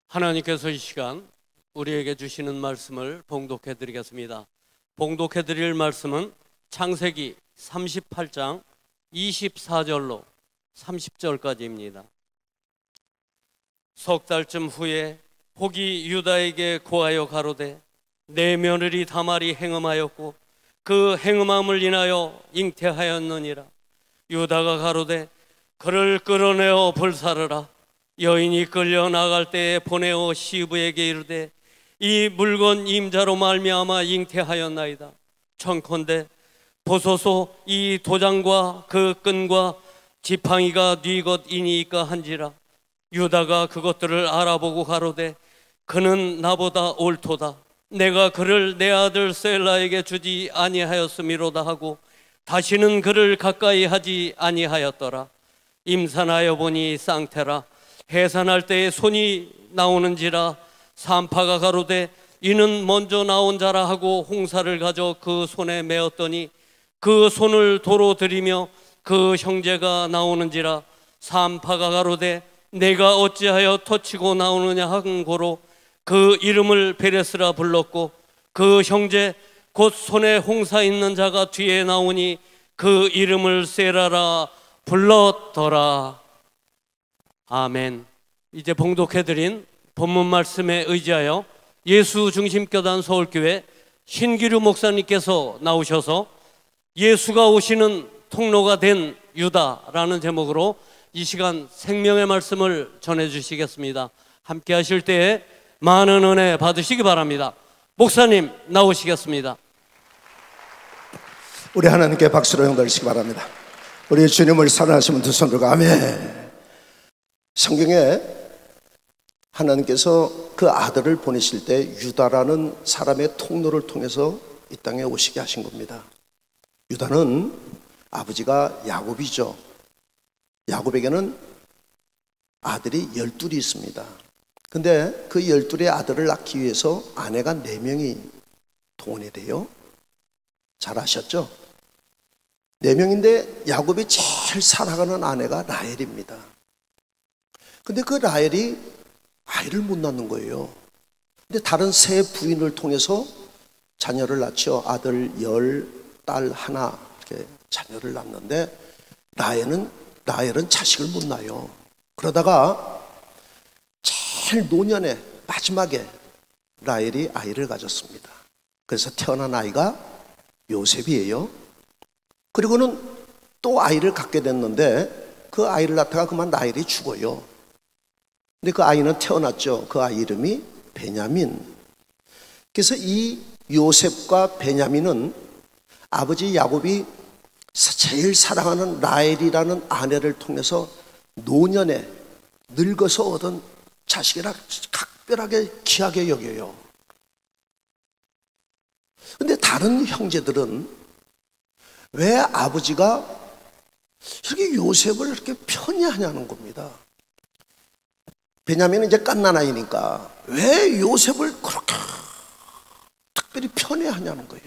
하나님께서 이 시간 우리에게 주시는 말씀을 봉독해 드리겠습니다. 봉독해 드릴 말씀은 창세기 38장 24절로 30절까지입니다. 석 달쯤 후에 복이 유다에게 고하여 가로되 내 며느리 다말이 행음하였고 그 행음함을 인하여 잉태하였느니라. 유다가 가로되 그를 끌어내어 불사르라. 여인이 끌려 나갈 때에 보내어 시부에게 이르되 이 물건 임자로 말미암아 잉태하였나이다. 청컨대 보소서 이 도장과 그 끈과 지팡이가 네 것이니까 한지라. 유다가 그것들을 알아보고 가로되 그는 나보다 옳도다. 내가 그를 내 아들 셀라에게 주지 아니하였음이로다 하고 다시는 그를 가까이 하지 아니하였더라. 임산하여 보니 쌍태라. 해산할 때에 손이 나오는지라. 산파가 가로되 이는 먼저 나온 자라 하고 홍사를 가져 그 손에 메었더니 그 손을 도로 들이며 그 형제가 나오는지라. 산파가 가로되 내가 어찌하여 터치고 나오느냐 한 고로 그 이름을 베레스라 불렀고 그 형제 곧 손에 홍사 있는 자가 뒤에 나오니 그 이름을 세라라 불렀더라. 아멘. 이제 봉독해드린 본문 말씀에 의지하여 예수 중심교단 서울교회 신기루 목사님께서 나오셔서 예수가 오시는 통로가 된 유다라는 제목으로 이 시간 생명의 말씀을 전해주시겠습니다. 함께 하실 때에 많은 은혜 받으시기 바랍니다. 목사님 나오시겠습니다. 우리 하나님께 박수로 영달시기 바랍니다. 우리 주님을 사랑하시면 두 손 들고 아멘. 성경에 하나님께서 그 아들을 보내실 때 유다라는 사람의 통로를 통해서 이 땅에 오시게 하신 겁니다. 유다는 아버지가 야곱이죠. 야곱에게는 아들이 12이 있습니다. 근데 그 12의 아들을 낳기 위해서 아내가 4명이 동원이 돼요. 잘 아셨죠? 4명인데 야곱이 제일 사랑하는 아내가 라헬입니다. 근데 그 라헬이 아이를 못 낳는 거예요. 근데 다른 세 부인을 통해서 자녀를 낳죠. 아들 10, 딸 1 이렇게 자녀를 낳는데 라헬은 자식을 못 낳아요. 그러다가 제일 노년에 마지막에 라헬이 아이를 가졌습니다. 그래서 태어난 아이가 요셉이에요. 그리고는 또 아이를 갖게 됐는데 그 아이를 낳다가 그만 라헬이 죽어요. 근데 그 아이는 태어났죠. 그 아이 이름이 베냐민. 그래서 이 요셉과 베냐민은 아버지 야곱이 제일 사랑하는 라헬이라는 아내를 통해서 노년에 늙어서 얻은 자식이라 각별하게 귀하게 여겨요. 근데 다른 형제들은 왜 아버지가 이렇게 요셉을 이렇게 편애하냐는 겁니다. 베냐민은 이제 갓난아이니까 왜 요셉을 그렇게 특별히 편애하냐는 거예요.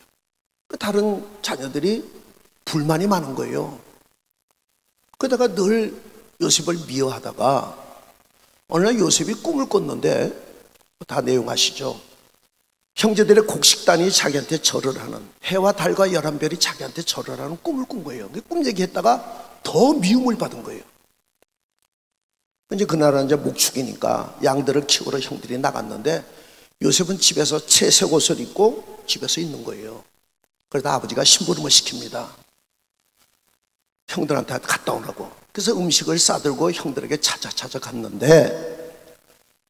다른 자녀들이 불만이 많은 거예요. 그러다가 늘 요셉을 미워하다가 어느 날 요셉이 꿈을 꿨는데 다 내용 아시죠? 형제들의 곡식단이 자기한테 절을 하는, 해와 달과 11별이 자기한테 절을 하는 꿈을 꾼 거예요. 꿈 얘기했다가 더 미움을 받은 거예요. 이제 그날은 이제 목축이니까 양들을 키우러 형들이 나갔는데 요셉은 집에서 채색 옷을 입고 집에서 있는 거예요. 그러다 아버지가 심부름을 시킵니다. 형들한테 갔다 오라고. 그래서 음식을 싸들고 형들에게 찾아갔는데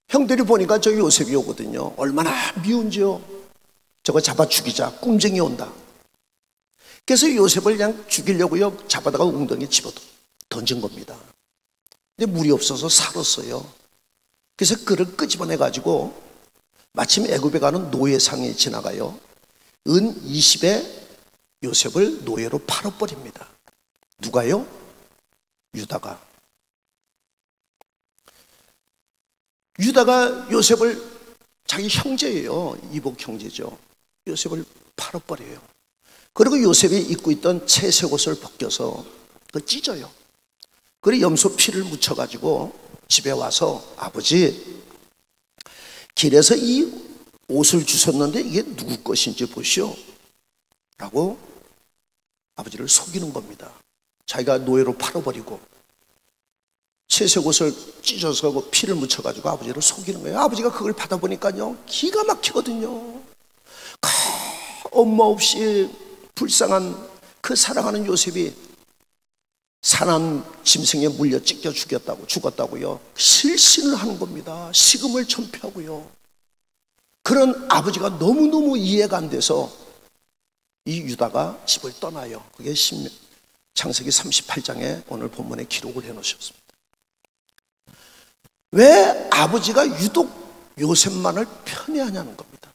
형들이 보니까 저 요셉이 오거든요. 얼마나 미운지요. 저거 잡아 죽이자. 꿈쟁이 온다. 그래서 요셉을 그냥 죽이려고요. 잡아다가 웅덩이에 집어 던진 겁니다. 근데 물이 없어서 살았어요. 그래서 그를 끄집어내가지고 마침 애굽에 가는 노예상이 지나가요. 은 20에 요셉을 노예로 팔아버립니다. 누가요? 유다가. 유다가 요셉을, 자기 형제예요. 이복 형제죠. 요셉을 팔아버려요. 그리고 요셉이 입고 있던 채색 옷을 벗겨서 그걸 찢어요. 그리고 염소 피를 묻혀가지고 집에 와서 아버지, 길에서 이 옷을 주셨는데 이게 누구 것인지 보시오 라고 아버지를 속이는 겁니다. 자기가 노예로 팔아버리고 채색 옷을 찢어서 피를 묻혀가지고 아버지를 속이는 거예요. 아버지가 그걸 받아보니까요 기가 막히거든요. 엄마 없이 불쌍한 그 사랑하는 요셉이 사나운 짐승에 물려 찢겨 죽었다고요. 실신을 하는 겁니다. 식음을 전폐하고요. 그런 아버지가 너무너무 이해가 안 돼서 이 유다가 집을 떠나요. 그게 창세기 38장에 오늘 본문에 기록을 해놓으셨습니다. 왜 아버지가 유독 요셉만을 편애하냐는 겁니다.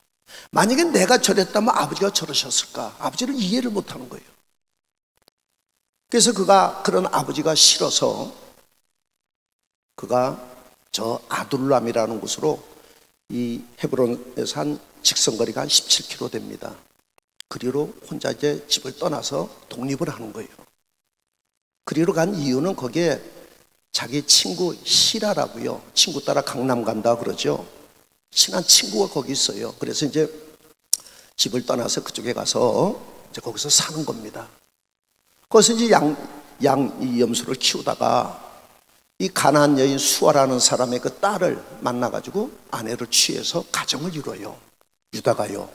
만약에 내가 저랬다면 아버지가 저러셨을까? 아버지를 이해를 못하는 거예요. 그래서 그가 그런 아버지가 싫어서 그가 저 아둘람이라는 곳으로 이 헤브론에서 한 직선거리가 한 17km 됩니다. 그리로 혼자 이제 집을 떠나서 독립을 하는 거예요. 그리로 간 이유는 거기에 자기 친구 시라라고요. 친구 따라 강남 간다 그러죠. 친한 친구가 거기 있어요. 그래서 이제 집을 떠나서 그쪽에 가서 이제 거기서 사는 겁니다. 거기서 이제 이 염소를 키우다가 이 가나안 여인 수아라는 사람의 그 딸을 만나가지고 아내를 취해서 가정을 이뤄요. 유다가요.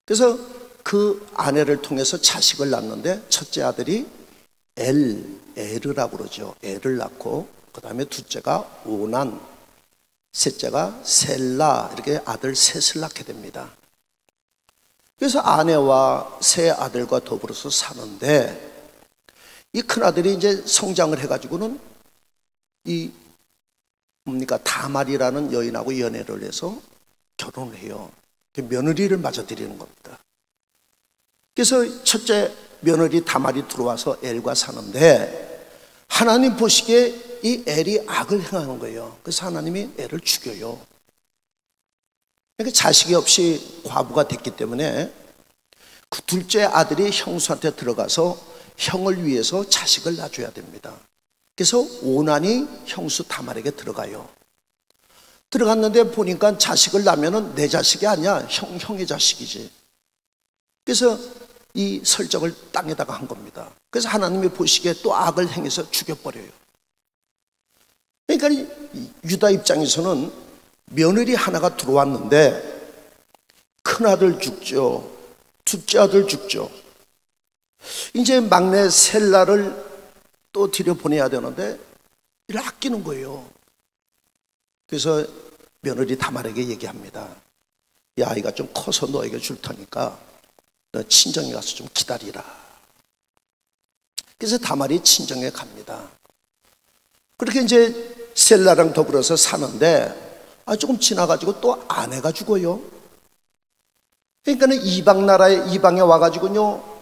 그래서 그 아내를 통해서 자식을 낳는데 첫째 아들이 에르라고 그러죠. 에를 낳고 그 다음에 둘째가 오난, 셋째가 셀라, 이렇게 아들 셋을 낳게 됩니다. 그래서 아내와 세 아들과 더불어서 사는데 이 큰아들이 이제 성장을 해가지고는 이 다말이라는 여인하고 연애를 해서 결혼을 해요. 며느리를 맞아 드리는 겁니다. 그래서 첫째 며느리 다말이 들어와서 엘과 사는데 하나님 보시기에 이 엘이 악을 행하는 거예요. 그래서 하나님이 엘을 죽여요. 그러니까 자식이 없이 과부가 됐기 때문에 그 둘째 아들이 형수한테 들어가서 형을 위해서 자식을 낳아줘야 됩니다. 그래서 오난이 형수 다말에게 들어가요. 들어갔는데 보니까 자식을 낳으면 내 자식이 아니야. 형의 자식이지. 그래서 이 설정을 땅에다가 한 겁니다. 그래서 하나님이 보시기에 또 악을 행해서 죽여버려요. 그러니까 유다 입장에서는 며느리 하나가 들어왔는데 큰아들 죽죠. 둘째 아들 죽죠. 이제 막내 셀라를 또 들여보내야 되는데 이를 아끼는 거예요. 그래서 며느리 다말에게 얘기합니다. 이 아이가 좀 커서 너에게 줄 테니까 너 친정에 가서 좀 기다리라. 그래서 다말이 친정에 갑니다. 그렇게 이제 셀라랑 더불어서 사는데 조금 지나가지고 또 아내가 죽어요. 그러니까는 이방에 와가지고요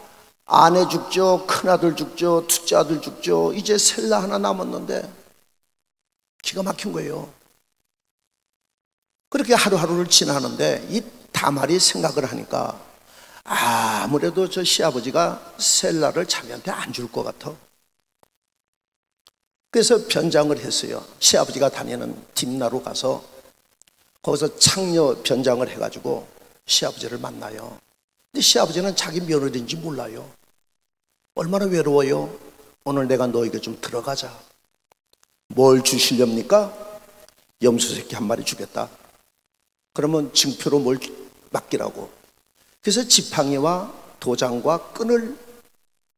아내 죽죠, 큰아들 죽죠, 둘째 아들 죽죠. 이제 셀라 하나 남았는데 기가 막힌 거예요. 그렇게 하루하루를 지나는데 이 다말이 생각을 하니까 아무래도 저 시아버지가 셀라를 자기한테 안 줄 것 같아. 그래서 변장을 했어요. 시아버지가 다니는 딥나로 가서 거기서 창녀 변장을 해가지고 시아버지를 만나요. 근데 시아버지는 자기 며느리인지 몰라요. 얼마나 외로워요. 오늘 내가 너에게 좀 들어가자. 뭘 주시렵니까? 염소 새끼 한 마리 주겠다. 그러면 증표로 뭘 맡기라고. 그래서 지팡이와 도장과 끈을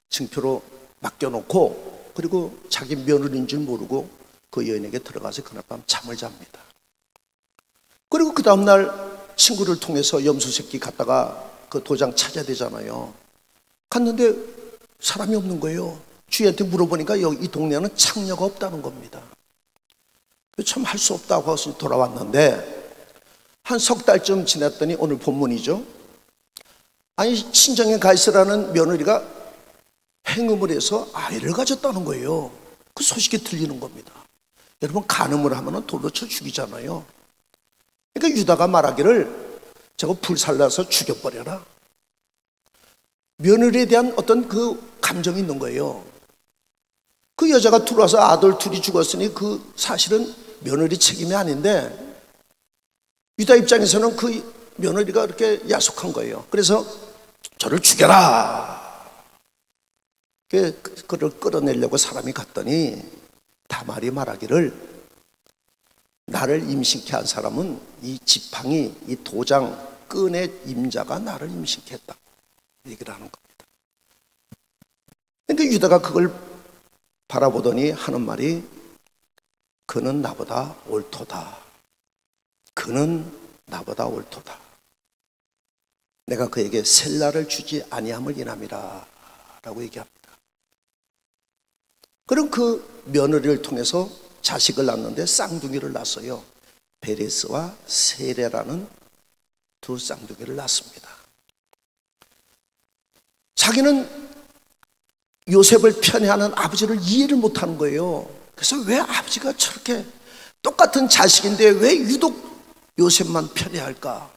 증표로 맡겨놓고 그리고 자기 며느리인 줄 모르고 그 여인에게 들어가서 그날 밤 잠을 잡니다. 그리고 그 다음날 친구를 통해서 염소 새끼 갔다가 그 도장 찾아야 되잖아요. 갔는데 사람이 없는 거예요. 주위한테 물어보니까 여기 이 동네에는 창녀가 없다는 겁니다. 참 할 수 없다고 해서 돌아왔는데 한 석 달쯤 지났더니 오늘 본문이죠. 아니 친정에 가 있으라는 며느리가 행음을 해서 아이를 가졌다는 거예요. 그 소식이 들리는 겁니다. 여러분 간음을 하면 돌로 쳐 죽이잖아요. 그러니까 유다가 말하기를 저거 불살라서 죽여버려라. 며느리에 대한 어떤 그 감정이 있는 거예요. 그 여자가 들어와서 아들 둘이 죽었으니 그 사실은 며느리 책임이 아닌데 유다 입장에서는 그 며느리가 그렇게 야속한 거예요. 그래서 저를 죽여라. 그를 끌어내려고 사람이 갔더니 다말이 말하기를 나를 임신케 한 사람은 이 지팡이, 이 도장 끈의 임자가 나를 임신케 했다 얘기를 하는 겁니다. 그러니까 유다가 그걸 바라보더니 하는 말이 그는 나보다 옳도다. 그는 나보다 옳도다. 내가 그에게 셀라를 주지 아니함을 인함이라 라고 얘기합니다. 그럼 그 며느리를 통해서 자식을 낳는데 쌍둥이를 낳았어요. 베레스와 세레라는 두 쌍둥이를 낳습니다. 자기는 요셉을 편애하는 아버지를 이해를 못하는 거예요. 그래서 왜 아버지가 저렇게 똑같은 자식인데 왜 유독 요셉만 편애할까?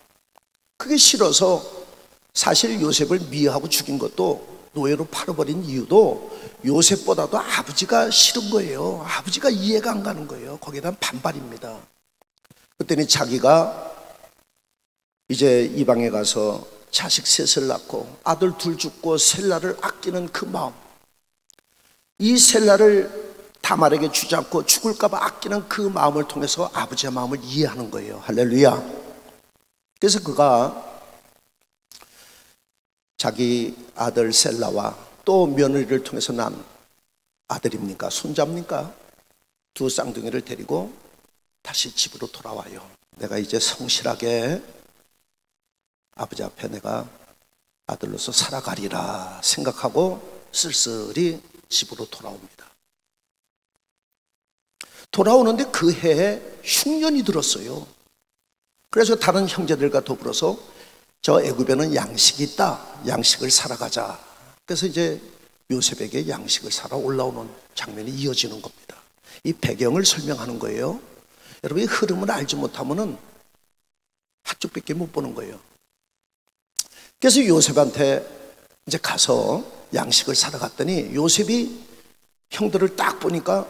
그게 싫어서 사실 요셉을 미워하고 죽인 것도 노예로 팔아버린 이유도 요셉보다도 아버지가 싫은 거예요. 아버지가 이해가 안 가는 거예요. 거기에 대한 반발입니다. 그랬더니 자기가 이제 이방에 가서 자식 셋을 낳고 아들 둘 죽고 셀라를 아끼는 그 마음, 이 셀라를 다말에게 주지 않고 죽을까 봐 아끼는 그 마음을 통해서 아버지의 마음을 이해하는 거예요. 할렐루야. 그래서 그가 자기 아들 셀라와 또 며느리를 통해서 난 아들입니까? 손자입니까? 두 쌍둥이를 데리고 다시 집으로 돌아와요. 내가 이제 성실하게 아버지 앞에 내가 아들로서 살아가리라 생각하고 쓸쓸히 집으로 돌아옵니다. 돌아오는데 그 해에 흉년이 들었어요. 그래서 다른 형제들과 더불어서 저 애굽에는 양식이 있다. 양식을 사러 가자. 그래서 이제 요셉에게 양식을 사러 올라오는 장면이 이어지는 겁니다. 이 배경을 설명하는 거예요. 여러분 이 흐름을 알지 못하면은 한쪽밖에 못 보는 거예요. 그래서 요셉한테 이제 가서 양식을 사러 갔더니 요셉이 형들을 딱 보니까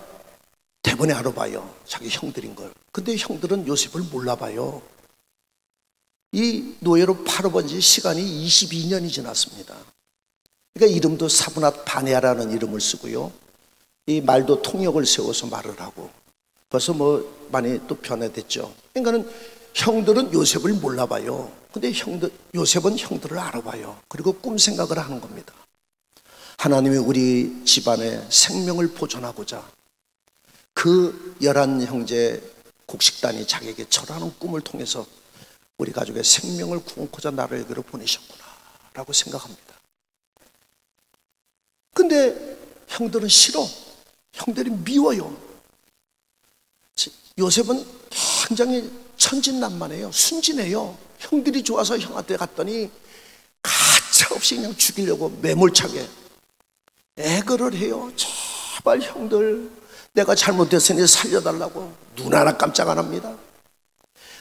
대번에 알아봐요. 자기 형들인 걸. 근데 형들은 요셉을 몰라봐요. 이 노예로 팔아본 지 시간이 22년이 지났습니다. 그러니까 이름도 사브낫 바네아라는 이름을 쓰고요. 이 말도 통역을 세워서 말을 하고 벌써 뭐 많이 또 변화됐죠. 그러니까는 형들은 요셉을 몰라봐요. 근데 요셉은 형들을 알아봐요. 그리고 꿈 생각을 하는 겁니다. 하나님이 우리 집안의 생명을 보존하고자 그 11형제 곡식단이 자기에게 절하는 꿈을 통해서 우리 가족의 생명을 구원코자 나를 여기로 보내셨구나 라고 생각합니다. 근데 형들은 싫어. 형들이 미워요. 요셉은 굉장히 천진난만해요. 순진해요. 형들이 좋아서 형한테 갔더니 가차없이 그냥 죽이려고 매몰차게 애걸을 해요. 제발 형들 내가 잘못했으니 살려달라고. 눈 하나 깜짝 안 합니다.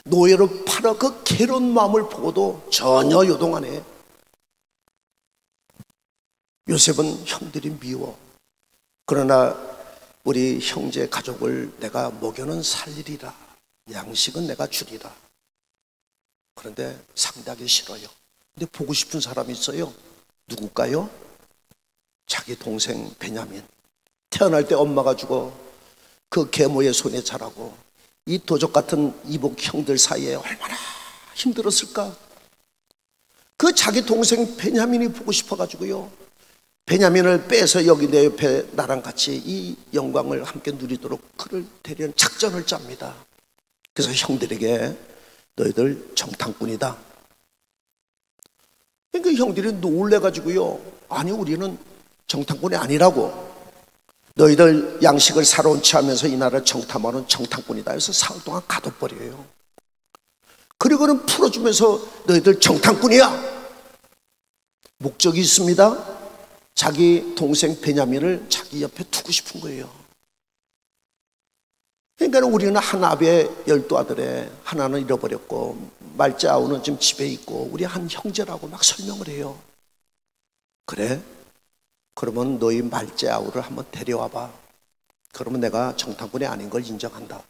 노예로 팔아 그 괴로운 마음을 보고도 전혀 요동 안 해. 요셉은 형들이 미워. 그러나 우리 형제 가족을 내가 먹여는 살리리라. 양식은 내가 주리라. 그런데 상대하기 싫어요. 근데 보고 싶은 사람이 있어요. 누굴까요? 자기 동생 베냐민. 태어날 때 엄마가 죽어 그 계모의 손에 자라고 이 도적 같은 이복 형들 사이에 얼마나 힘들었을까. 그 자기 동생 베냐민이 보고 싶어가지고요, 베냐민을 빼서 여기 내 옆에 나랑 같이 이 영광을 함께 누리도록 그를 데리는 작전을 짭니다. 그래서 형들에게 너희들 정탐꾼이다. 그러니까 형들이 놀래가지고요, 아니 우리는 정탐꾼이 아니라고. 너희들 양식을 사러 온 체 하면서 이 나라를 정탐하는 정탐꾼이다 해서 사흘 동안 가둬버려요. 그리고는 풀어주면서 너희들 정탐꾼이야. 목적이 있습니다. 자기 동생 베냐민을 자기 옆에 두고 싶은 거예요. 그러니까 우리는 한 아비의 12아들에 하나는 잃어버렸고 말째 아우는 지금 집에 있고 우리 한 형제라고 막 설명을 해요. 그래? 그러면 너희 말째 아우를 한번 데려와봐. 그러면 내가 정탐꾼이 아닌 걸 인정한다.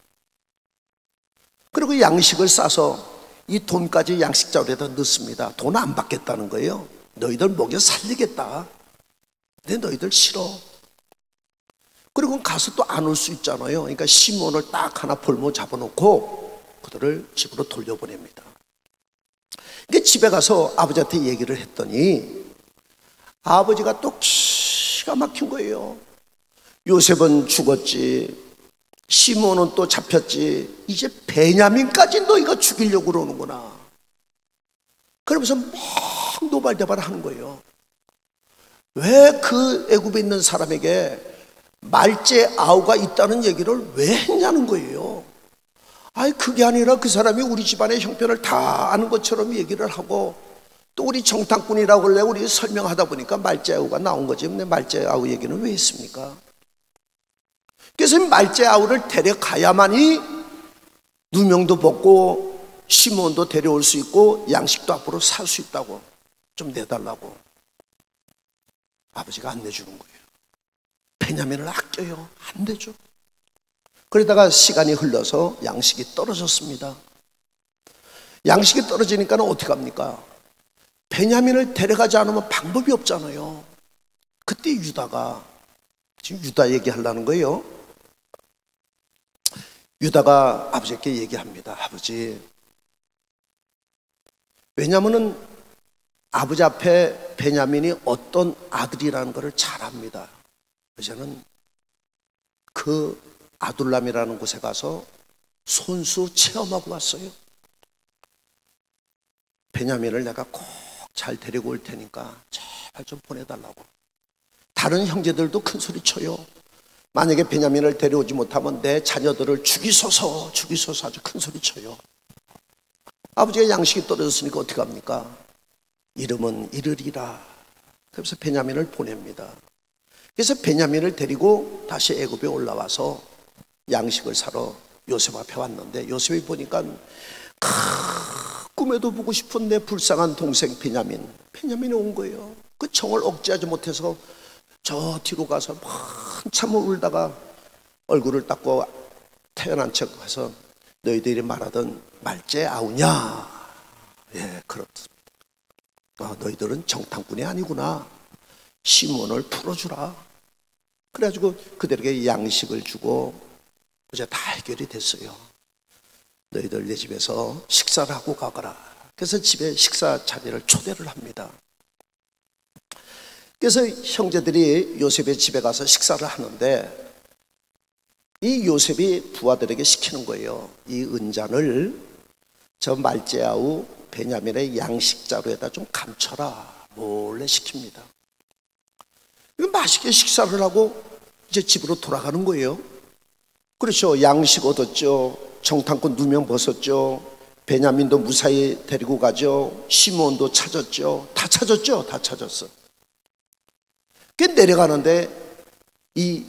그리고 양식을 싸서 이 돈까지 양식자루에다 넣습니다. 돈 안 받겠다는 거예요. 너희들 먹여 살리겠다. 근데 너희들 싫어. 그리고 가서 또 안 올 수 있잖아요. 그러니까 시몬을 딱 하나 볼모 잡아놓고 그들을 집으로 돌려보냅니다. 그러니까 집에 가서 아버지한테 얘기를 했더니 아버지가 또 기가 막힌 거예요. 요셉은 죽었지, 시몬은 또 잡혔지, 이제 베냐민까지 너희가 죽이려고 그러는구나. 그러면서 막 노발대발 하는 거예요. 왜 그 애굽에 있는 사람에게 말제 아우가 있다는 얘기를 왜 했냐는 거예요. 아니 그게 아니라 그 사람이 우리 집안의 형편을 다 아는 것처럼 얘기를 하고, 또 우리 정탐꾼이라고 그래 우리 설명하다 보니까 말제 아우가 나온 거지. 근데 말제 아우 얘기는 왜 했습니까? 그래서 말제 아우를 데려가야만이 누명도 벗고 시몬도 데려올 수 있고 양식도 앞으로 살 수 있다고 좀 내달라고. 아버지가 안 내주는 거예요. 베냐민을 아껴요. 안 되죠. 그러다가 시간이 흘러서 양식이 떨어졌습니다. 양식이 떨어지니까 어떻게 합니까? 베냐민을 데려가지 않으면 방법이 없잖아요. 그때 유다가, 지금 유다 얘기하려는 거예요. 유다가 아버지께 얘기합니다. 아버지, 왜냐하면 아버지 앞에 베냐민이 어떤 아들이라는 것을 잘 압니다. 저는 그 아둘람이라는 곳에 가서 손수 체험하고 왔어요. 베냐민을 내가 꼭 잘 데리고 올 테니까 제발 좀 보내달라고. 다른 형제들도 큰 소리 쳐요. 만약에 베냐민을 데려오지 못하면 내 자녀들을 죽이소서 죽이소서 아주 큰 소리 쳐요. 아버지가 양식이 떨어졌으니까 어떻게 합니까? 이름은 이르리라. 그래서 베냐민을 보냅니다. 그래서 베냐민을 데리고 다시 애굽에 올라와서 양식을 사러 요셉 앞에 왔는데, 요셉이 보니까 꿈에도 보고 싶은 내 불쌍한 동생 베냐민이 온 거예요. 그 정을 억제하지 못해서 저 뒤로 가서 한참을 울다가 얼굴을 닦고 태어난 척 해서 너희들이 말하던 말제 아우냐? 예, 그렇습니다. 너희들은 정탐꾼이 아니구나. 시몬을 풀어주라. 그래가지고 그들에게 양식을 주고 이제 다 해결이 됐어요. 너희들 내 집에서 식사를 하고 가거라. 그래서 집에 식사 자리를 초대를 합니다. 그래서 형제들이 요셉의 집에 가서 식사를 하는데, 이 요셉이 부하들에게 시키는 거예요. 이 은잔을 저 말제아우 베냐민의 양식자루에다 좀 감춰라. 몰래 시킵니다. 맛있게 식사를 하고 이제 집으로 돌아가는 거예요. 그렇죠. 양식 얻었죠. 정탐꾼 누명 벗었죠. 베냐민도 무사히 데리고 가죠. 시몬도 찾았죠. 다 찾았죠. 다 찾았어. 그 내려가는데 이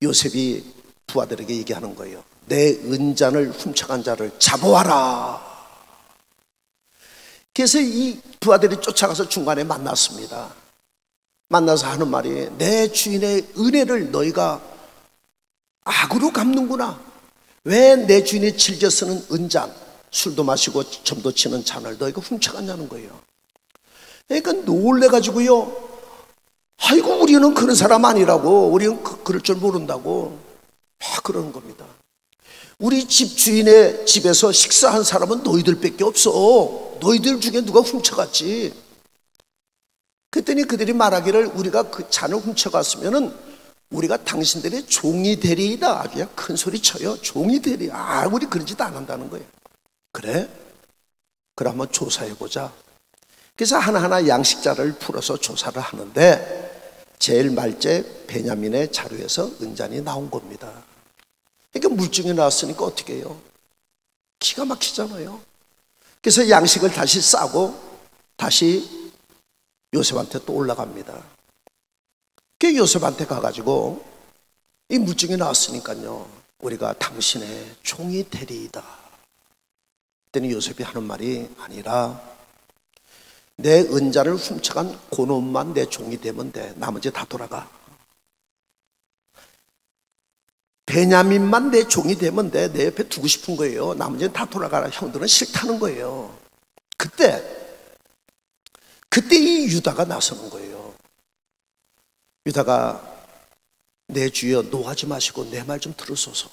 요셉이 부하들에게 얘기하는 거예요. 내 은잔을 훔쳐간 자를 잡아와라. 그래서 이 부하들이 쫓아가서 중간에 만났습니다. 만나서 하는 말이, 내 주인의 은혜를 너희가 악으로 갚는구나. 왜 내 주인이 즐겨 쓰는 은잔, 술도 마시고 점도 치는 잔을 너희가 훔쳐갔냐는 거예요. 그러니까 놀래가지고요, 아이고 우리는 그런 사람 아니라고, 우리는 그럴 줄 모른다고 막 그러는 겁니다. 우리 집 주인의 집에서 식사한 사람은 너희들밖에 없어. 너희들 중에 누가 훔쳐갔지. 그랬더니 그들이 말하기를, 우리가 그 잔을 훔쳐갔으면은 우리가 당신들의 종이 되리이다. 아주 큰 소리 쳐요. 종이 되리. 우리 그런 짓 안 한다는 거예요. 그래? 그럼 한번 조사해보자. 그래서 하나하나 양식자를 풀어서 조사를 하는데, 제일 말째 베냐민의 자루에서 은잔이 나온 겁니다. 그러니까 물증이 나왔으니까 어떻게 해요? 기가 막히잖아요. 그래서 양식을 다시 싸고 다시 요셉한테 또 올라갑니다. 그 요셉한테 가가지고 이 물증이 나왔으니까요, 우리가 당신의 종이 되리이다. 그랬더니 요셉이 하는 말이 아니라, 내 은자를 훔쳐간 그놈만 내 종이 되면 돼. 나머지 다 돌아가. 베냐민만 내 종이 되면 돼. 내 옆에 두고 싶은 거예요. 나머지는 다 돌아가라. 형들은 싫다는 거예요. 그때 이 유다가 나서는 거예요. 유다가 내 주여 노하지 마시고 내 말 좀 들으소서.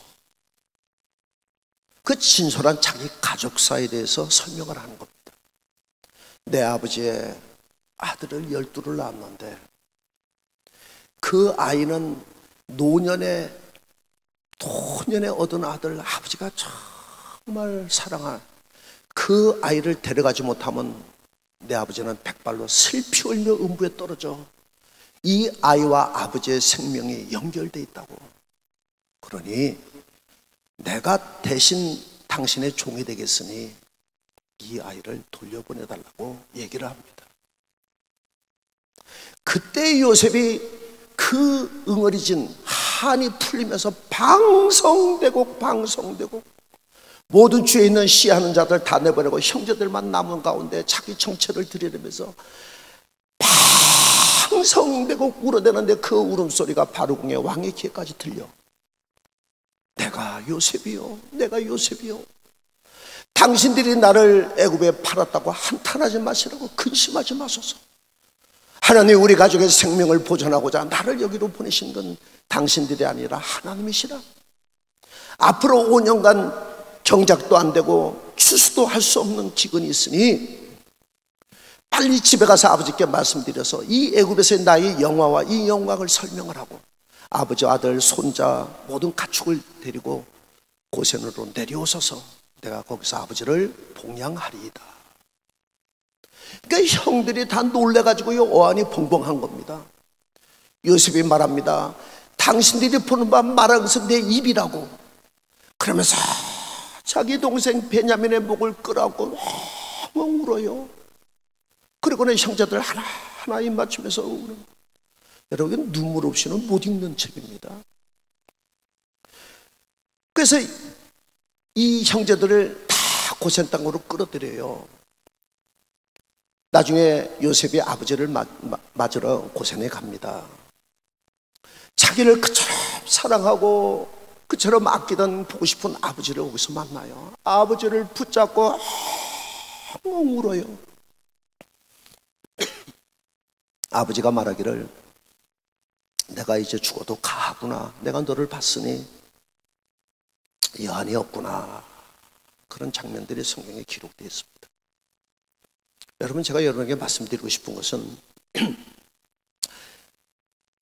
그 진솔한 자기 가족사에 대해서 설명을 하는 겁니다. 내 아버지의 아들을 12를 낳았는데 그 아이는 노년에 얻은 아들, 아버지가 정말 사랑한 그 아이를 데려가지 못하면 내 아버지는 백발로 슬피 울며 음부에 떨어져 이 아이와 아버지의 생명이 연결되어 있다고. 그러니 내가 대신 당신의 종이 되겠으니 이 아이를 돌려보내달라고 얘기를 합니다. 그때 요셉이 그 응어리진 한이 풀리면서 방성되고 모든 주에 있는 시하는 자들 다 내보내고 형제들만 남은 가운데 자기 정체를 드리려면서 방성되고 울어대는데 그 울음소리가 바로궁의 왕의 귀에까지 들려. 내가 요셉이요, 내가 요셉이요. 당신들이 나를 애굽에 팔았다고 한탄하지 마시라고, 근심하지 마소서. 하나님, 우리 가족의 생명을 보존하고자 나를 여기로 보내신 건 당신들이 아니라 하나님이시라. 앞으로 5년간 경작도 안 되고 추수도 할 수 없는 기근이 있으니 빨리 집에 가서 아버지께 말씀드려서 이 애굽에서의 나의 영화와 이 영광을 설명을 하고 아버지, 아들, 손자 모든 가축을 데리고 고센으로 내려오셔서 내가 거기서 아버지를 봉양하리이다. 그러니까 형들이 다 놀래가지고요, 어안이 벙벙한 겁니다. 요셉이 말합니다. 당신들이 보는 밤 말한 것은 내 입이라고. 그러면서 자기 동생 베냐민의 목을 끌어안고 너무 울어요. 그리고는 형제들 하나하나 입 맞추면서 우는. 여러분, 눈물 없이는 못 읽는 책입니다. 그래서 이 형제들을 다 고센 땅으로 끌어들여요. 나중에 요셉이 아버지를 맞으러 고센에 갑니다. 자기를 그처럼 사랑하고 그처럼 아끼던 보고 싶은 아버지를 거기서 만나요. 아버지를 붙잡고 너무 울어요. 아버지가 말하기를 내가 이제 죽어도 가구나. 내가 너를 봤으니 여한이 없구나. 그런 장면들이 성경에 기록되어 있습니다. 여러분, 제가 여러분에게 말씀드리고 싶은 것은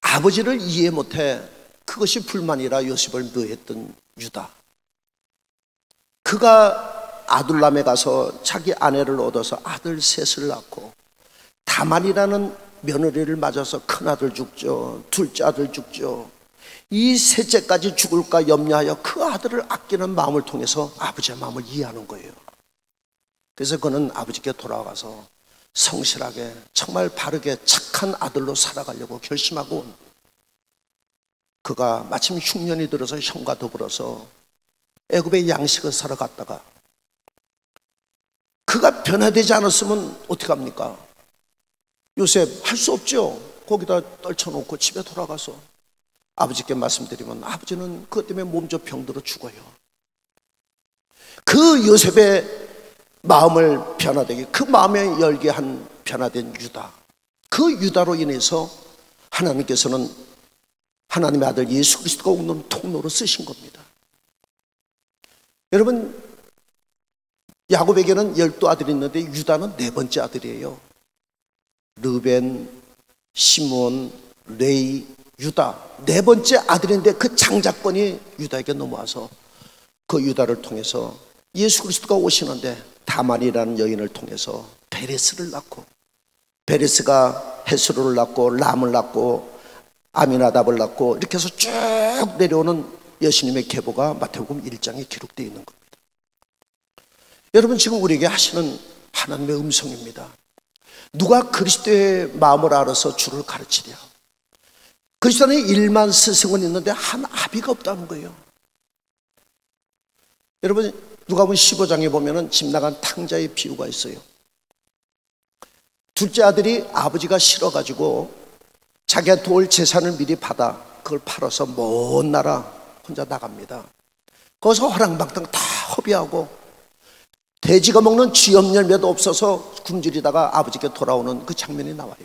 아버지를 이해 못해 그것이 불만이라 요셉을 넣었던 유다. 그가 아둘람에 가서 자기 아내를 얻어서 아들 셋을 낳고 다만이라는 며느리를 맞아서 큰아들 죽죠, 둘째 아들 죽죠. 이 셋째까지 죽을까 염려하여 그 아들을 아끼는 마음을 통해서 아버지의 마음을 이해하는 거예요. 그래서 그는 아버지께 돌아가서 성실하게 정말 바르게 착한 아들로 살아가려고 결심하고, 그가 마침 흉년이 들어서 형과 더불어서 애굽의 양식을 사러 갔다가 그가 변화되지 않았으면 어떡합니까? 요셉 할 수 없죠. 거기다 떨쳐놓고 집에 돌아가서 아버지께 말씀드리면 아버지는 그것 때문에 몸져 병들어 죽어요. 그 요셉의 마음을 변화되게, 그 마음에 열게 한 변화된 유다, 그 유다로 인해서 하나님께서는 하나님의 아들 예수 그리스도가 오는 통로로 쓰신 겁니다. 여러분, 야곱에게는 12아들이 있는데 유다는 4번째 아들이에요. 르벤, 시몬, 레위, 유다, 4번째 아들인데 그 장자권이 유다에게 넘어와서 그 유다를 통해서 예수 그리스도가 오시는데 다만이라는 여인을 통해서 베레스를 낳고, 베레스가 헤스로를 낳고 람을 낳고 아미나답을 낳고, 이렇게 해서 쭉 내려오는 예수님의 계보가 마태복음 1장에 기록되어 있는 겁니다. 여러분, 지금 우리에게 하시는 하나님의 음성입니다. 누가 그리스도의 마음을 알아서 주를 가르치랴. 그리스도 안에 1만 스승은 있는데 한 아비가 없다는 거예요. 여러분, 누가복음 15장에 보면은 집 나간 탕자의 비유가 있어요. 둘째 아들이 아버지가 싫어가지고 자기가 도울 재산을 미리 받아 그걸 팔아서 먼 나라 혼자 나갑니다. 거기서 허랑방탕 다 허비하고 돼지가 먹는 쥐염 열매도 없어서 굶주리다가 아버지께 돌아오는 그 장면이 나와요.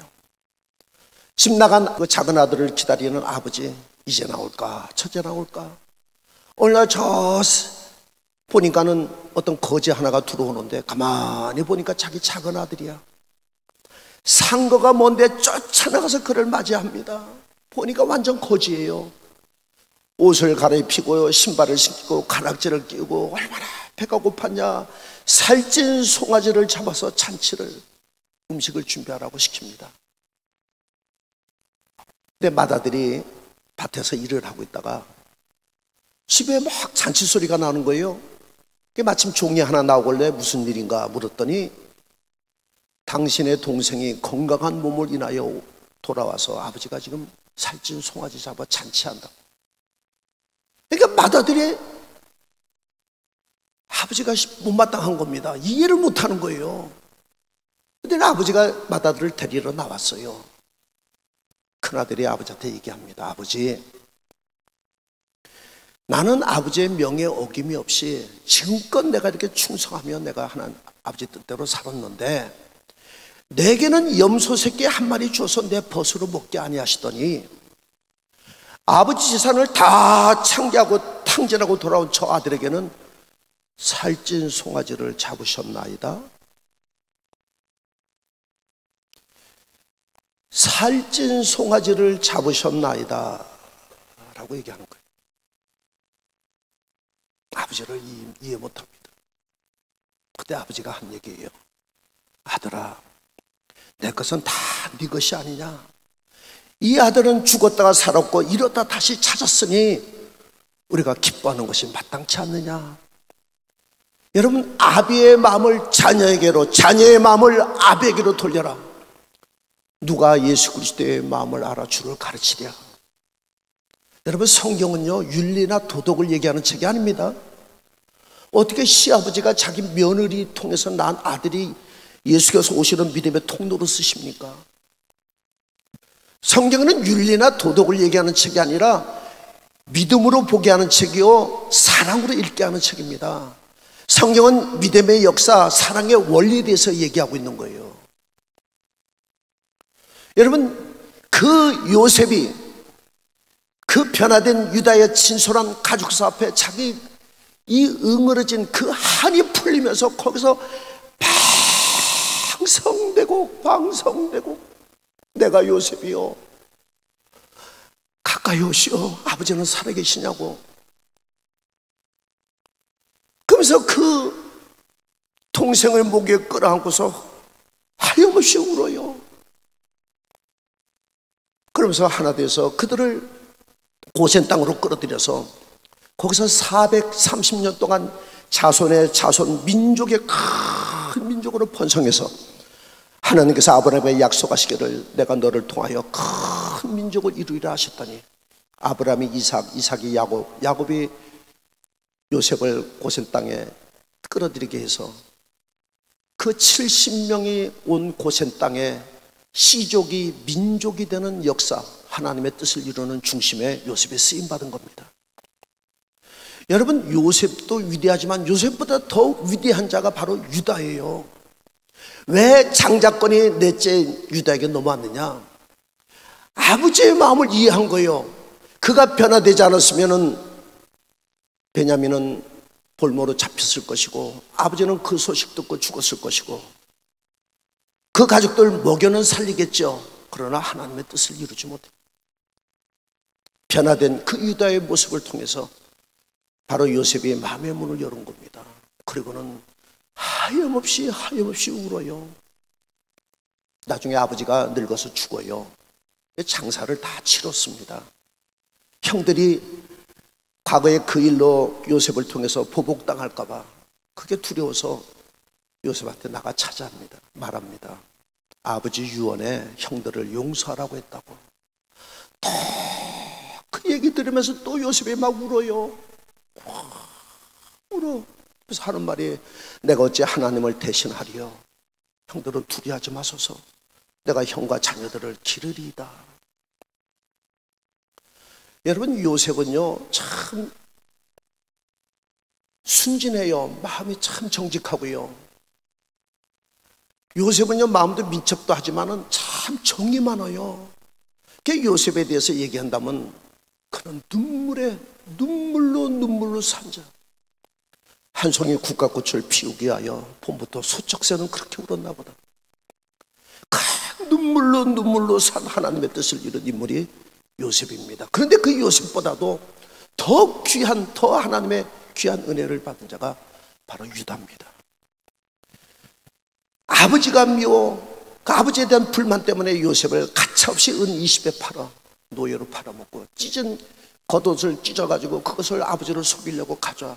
집 나간 그 작은 아들을 기다리는 아버지, 이제 나올까 첫째 나올까. 어느 날 저 보니까는 어떤 거지 하나가 들어오는데 가만히 보니까 자기 작은 아들이야. 상거가 뭔데 쫓아나가서 그를 맞이합니다. 보니까 완전 거지예요. 옷을 갈아입히고 신발을 신고 가락지를 끼우고 얼마나 배가 고팠냐. 살찐 송아지를 잡아서 잔치를, 음식을 준비하라고 시킵니다. 근데 맏아들이 밭에서 일을 하고 있다가 집에 막 잔치 소리가 나는 거예요. 마침 종이 하나 나오길래 무슨 일인가 물었더니 당신의 동생이 건강한 몸을 인하여 돌아와서 아버지가 지금 살찐 송아지 잡아 잔치한다고. 그러니까 맏아들이 아버지가 못마땅한 겁니다. 이해를 못하는 거예요. 그런데 아버지가 맏아들을 데리러 나왔어요. 큰아들이 아버지한테 얘기합니다. 아버지, 나는 아버지의 명예 어김이 없이 지금껏 내가 이렇게 충성하며 내가 하나님 아버지 뜻대로 살았는데 내게는 염소 새끼 한 마리 줘서 내 벗으로 먹게 아니하시더니 아버지 재산을 다 창기하고 탕진하고 돌아온 저 아들에게는 살찐 송아지를 잡으셨나이다. 살찐 송아지를 잡으셨나이다 라고 얘기하는 거예요. 아버지를 이해 못합니다. 그때 아버지가 한 얘기예요. 아들아, 내 것은 다 네 것이 아니냐. 이 아들은 죽었다가 살았고 이러다 다시 찾았으니 우리가 기뻐하는 것이 마땅치 않느냐. 여러분, 아비의 마음을 자녀에게로, 자녀의 마음을 아비에게로 돌려라. 누가 예수 그리스도의 마음을 알아 주를 가르치랴. 여러분, 성경은요 윤리나 도덕을 얘기하는 책이 아닙니다. 어떻게 시아버지가 자기 며느리 통해서 난 아들이 예수께서 오시는 믿음의 통로로 쓰십니까? 성경은 윤리나 도덕을 얘기하는 책이 아니라 믿음으로 보게 하는 책이요 사랑으로 읽게 하는 책입니다. 성경은 믿음의 역사, 사랑의 원리에 대해서 얘기하고 있는 거예요. 여러분, 그 요셉이 그 변화된 유다의 진솔한 가족사 앞에 자기 이 응어러진 그 한이 풀리면서 거기서 방성되고 내가 요셉이요 가까이 오시오. 아버지는 살아계시냐고. 그러면서 그 동생을 목에 끌어안고서 하염없이 울어요. 그러면서 하나 돼서 그들을 고센 땅으로 끌어들여서 거기서 430년 동안 자손의 자손, 민족의 큰 민족으로 번성해서 하나님께서 아브라함에게 약속하시기를 내가 너를 통하여 큰 민족을 이루리라 하셨더니 아브라함이 이삭, 이삭이 야곱, 야곱이 요셉을 고센 땅에 끌어들이게 해서 그 70명이 온 고센 땅에 시족이 민족이 되는 역사, 하나님의 뜻을 이루는 중심에 요셉이 쓰임받은 겁니다. 여러분, 요셉도 위대하지만 요셉보다 더 위대한 자가 바로 유다예요. 왜 장자권이 넷째 유다에게 넘어왔느냐? 아버지의 마음을 이해한 거예요. 그가 변화되지 않았으면 베냐민은 볼모로 잡혔을 것이고 아버지는 그 소식 듣고 죽었을 것이고 그 가족들 먹여는 살리겠죠. 그러나 하나님의 뜻을 이루지 못해. 변화된 그 유다의 모습을 통해서 바로 요셉이 마음의 문을 여는 겁니다. 그리고는 하염없이 울어요. 나중에 아버지가 늙어서 죽어요. 장사를 다 치렀습니다. 형들이 과거에 그 일로 요셉을 통해서 보복당할까 봐 그게 두려워서 요셉한테 나가 찾아합니다. 말합니다. 아버지 유언에 형들을 용서하라고 했다고. 또 그 얘기 들으면서 또 요셉이 막 울어요. 울어. 그래서 하는 말이 내가 어찌 하나님을 대신하리요. 형들은 두려워하지 마소서. 내가 형과 자녀들을 기르리이다. 여러분, 요셉은요 참 순진해요. 마음이 참 정직하고요. 요셉은요, 마음도 민첩도 하지만은 참 정이 많아요. 그 요셉에 대해서 얘기한다면 그는 눈물로 산 자. 한 송이 국화꽃을 피우기 위하여 봄부터 소쩍새는 그렇게 울었나 보다. 큰 눈물로 산 하나님의 뜻을 이룬 인물이 요셉입니다. 그런데 그 요셉보다도 더 하나님의 귀한 은혜를 받은 자가 바로 유다입니다. 아버지가 미워, 그 아버지에 대한 불만 때문에 요셉을 가차없이 은 20에 팔아 노예로 팔아먹고 찢은 겉옷을 찢어가지고 그것을 아버지를 속이려고 가져와.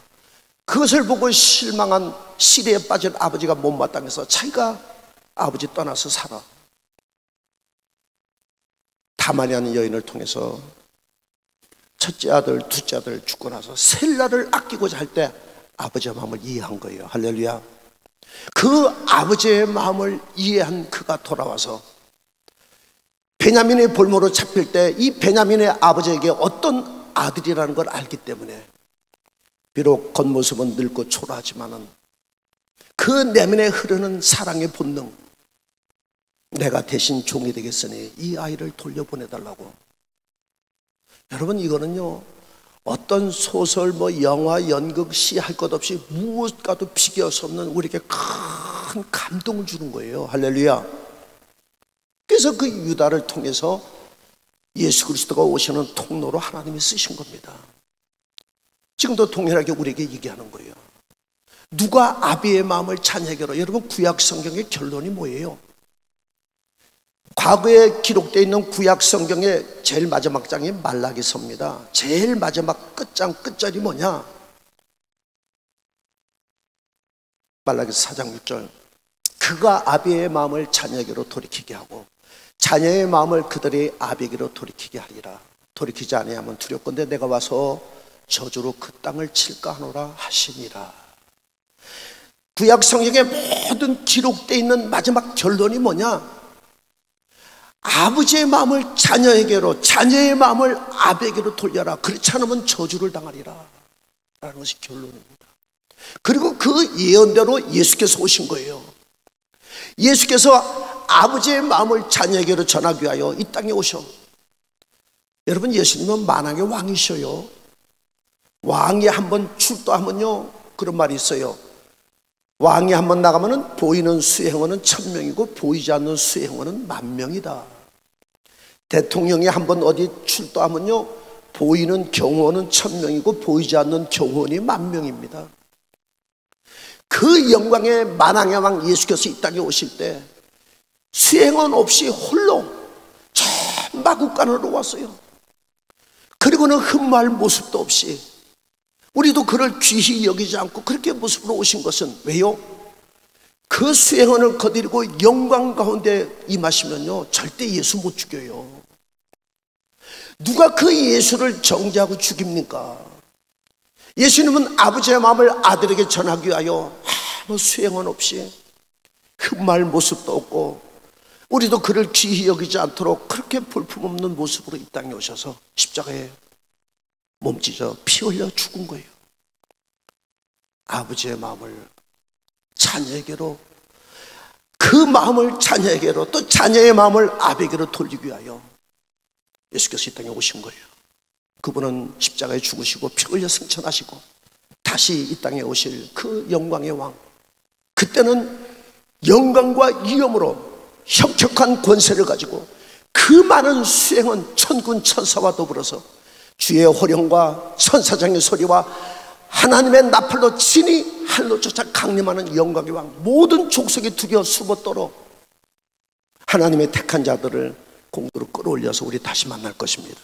그것을 보고 실망한 시리에 빠진 아버지가 못마땅해서 자기가 아버지 떠나서 살아. 다만이라는 여인을 통해서 첫째 아들, 둘째 아들 죽고 나서 셀라를 아끼고자 할 때 아버지의 마음을 이해한 거예요. 할렐루야. 그 아버지의 마음을 이해한 그가 돌아와서 베냐민의 볼모로 잡힐 때 이 베냐민의 아버지에게 어떤 아들이라는 걸 알기 때문에 비록 겉모습은 늙고 초라하지만은 그 내면에 흐르는 사랑의 본능, 내가 대신 종이 되겠으니 이 아이를 돌려보내달라고. 여러분, 이거는요, 어떤 소설, 영화, 연극, 시 할 것 없이 무엇과도 비교할 수 없는 우리에게 큰 감동을 주는 거예요. 할렐루야. 그래서 그 유다를 통해서 예수 그리스도가 오시는 통로로 하나님이 쓰신 겁니다. 지금도 동일하게 우리에게 얘기하는 거예요. 누가 아비의 마음을 자녀에게로. 여러분, 구약 성경의 결론이 뭐예요? 과거에 기록되어 있는 구약 성경의 제일 마지막 장이 말라기서입니다. 제일 마지막 끝절이 뭐냐? 말라기서 4장 6절. 그가 아비의 마음을 자녀에게로 돌이키게 하고 자녀의 마음을 그들의 아비에게로 돌이키게 하리라. 돌이키지 아니하면 두렵건대 내가 와서 저주로 그 땅을 칠까 하노라 하시니라. 구약 성경의 모든 기록되어 있는 마지막 결론이 뭐냐? 아버지의 마음을 자녀에게로, 자녀의 마음을 아비에게로 돌려라. 그렇지 않으면 저주를 당하리라 라는 것이 결론입니다. 그리고 그 예언대로 예수께서 오신 거예요. 예수께서 아버지의 마음을 자녀에게로 전하기 위하여 이 땅에 오셔. 여러분, 예수님은 만왕의 왕이셔요. 왕이 한번 출도하면요, 그런 말이 있어요. 왕이 한번 나가면은 보이는 수행원은 1000명이고 보이지 않는 수행원은 10,000명이다. 대통령이 한번 어디 출도하면요, 보이는 경호원은 1000명이고 보이지 않는 경호원이 10,000명입니다. 그 영광의 만왕의 왕 예수께서 이 땅에 오실 때 수행원 없이 홀로 저 마국간으로 왔어요. 그리고는 흠모할 모습도 없이, 우리도 그를 귀히 여기지 않고 그렇게 모습으로 오신 것은 왜요? 그 수행원을 거느리고 영광 가운데 임하시면요, 절대 예수 못 죽여요. 누가 그 예수를 정죄하고 죽입니까? 예수님은 아버지의 마음을 아들에게 전하기 위하여 아무 수행원 없이 흠모할 모습도 없고 우리도 그를 귀히 여기지 않도록 그렇게 볼품없는 모습으로 이 땅에 오셔서 십자가에 몸찢어 피 흘려 죽은 거예요. 아버지의 마음을 자녀에게로, 그 마음을 자녀에게로, 또 자녀의 마음을 아버지에게로 돌리기 위하여 예수께서 이 땅에 오신 거예요. 그분은 십자가에 죽으시고 피 흘려 승천하시고 다시 이 땅에 오실 그 영광의 왕, 그때는 영광과 위엄으로 형격한 권세를 가지고 그 많은 수행원 천군 천사와 더불어서 주의 호령과 천사장의 소리와 하나님의 나팔로 친히 할로 쫓아 강림하는 영광의 왕, 모든 족속이 두려워 숨어 떨어 하나님의 택한 자들을 공도로 끌어올려서 우리 다시 만날 것입니다.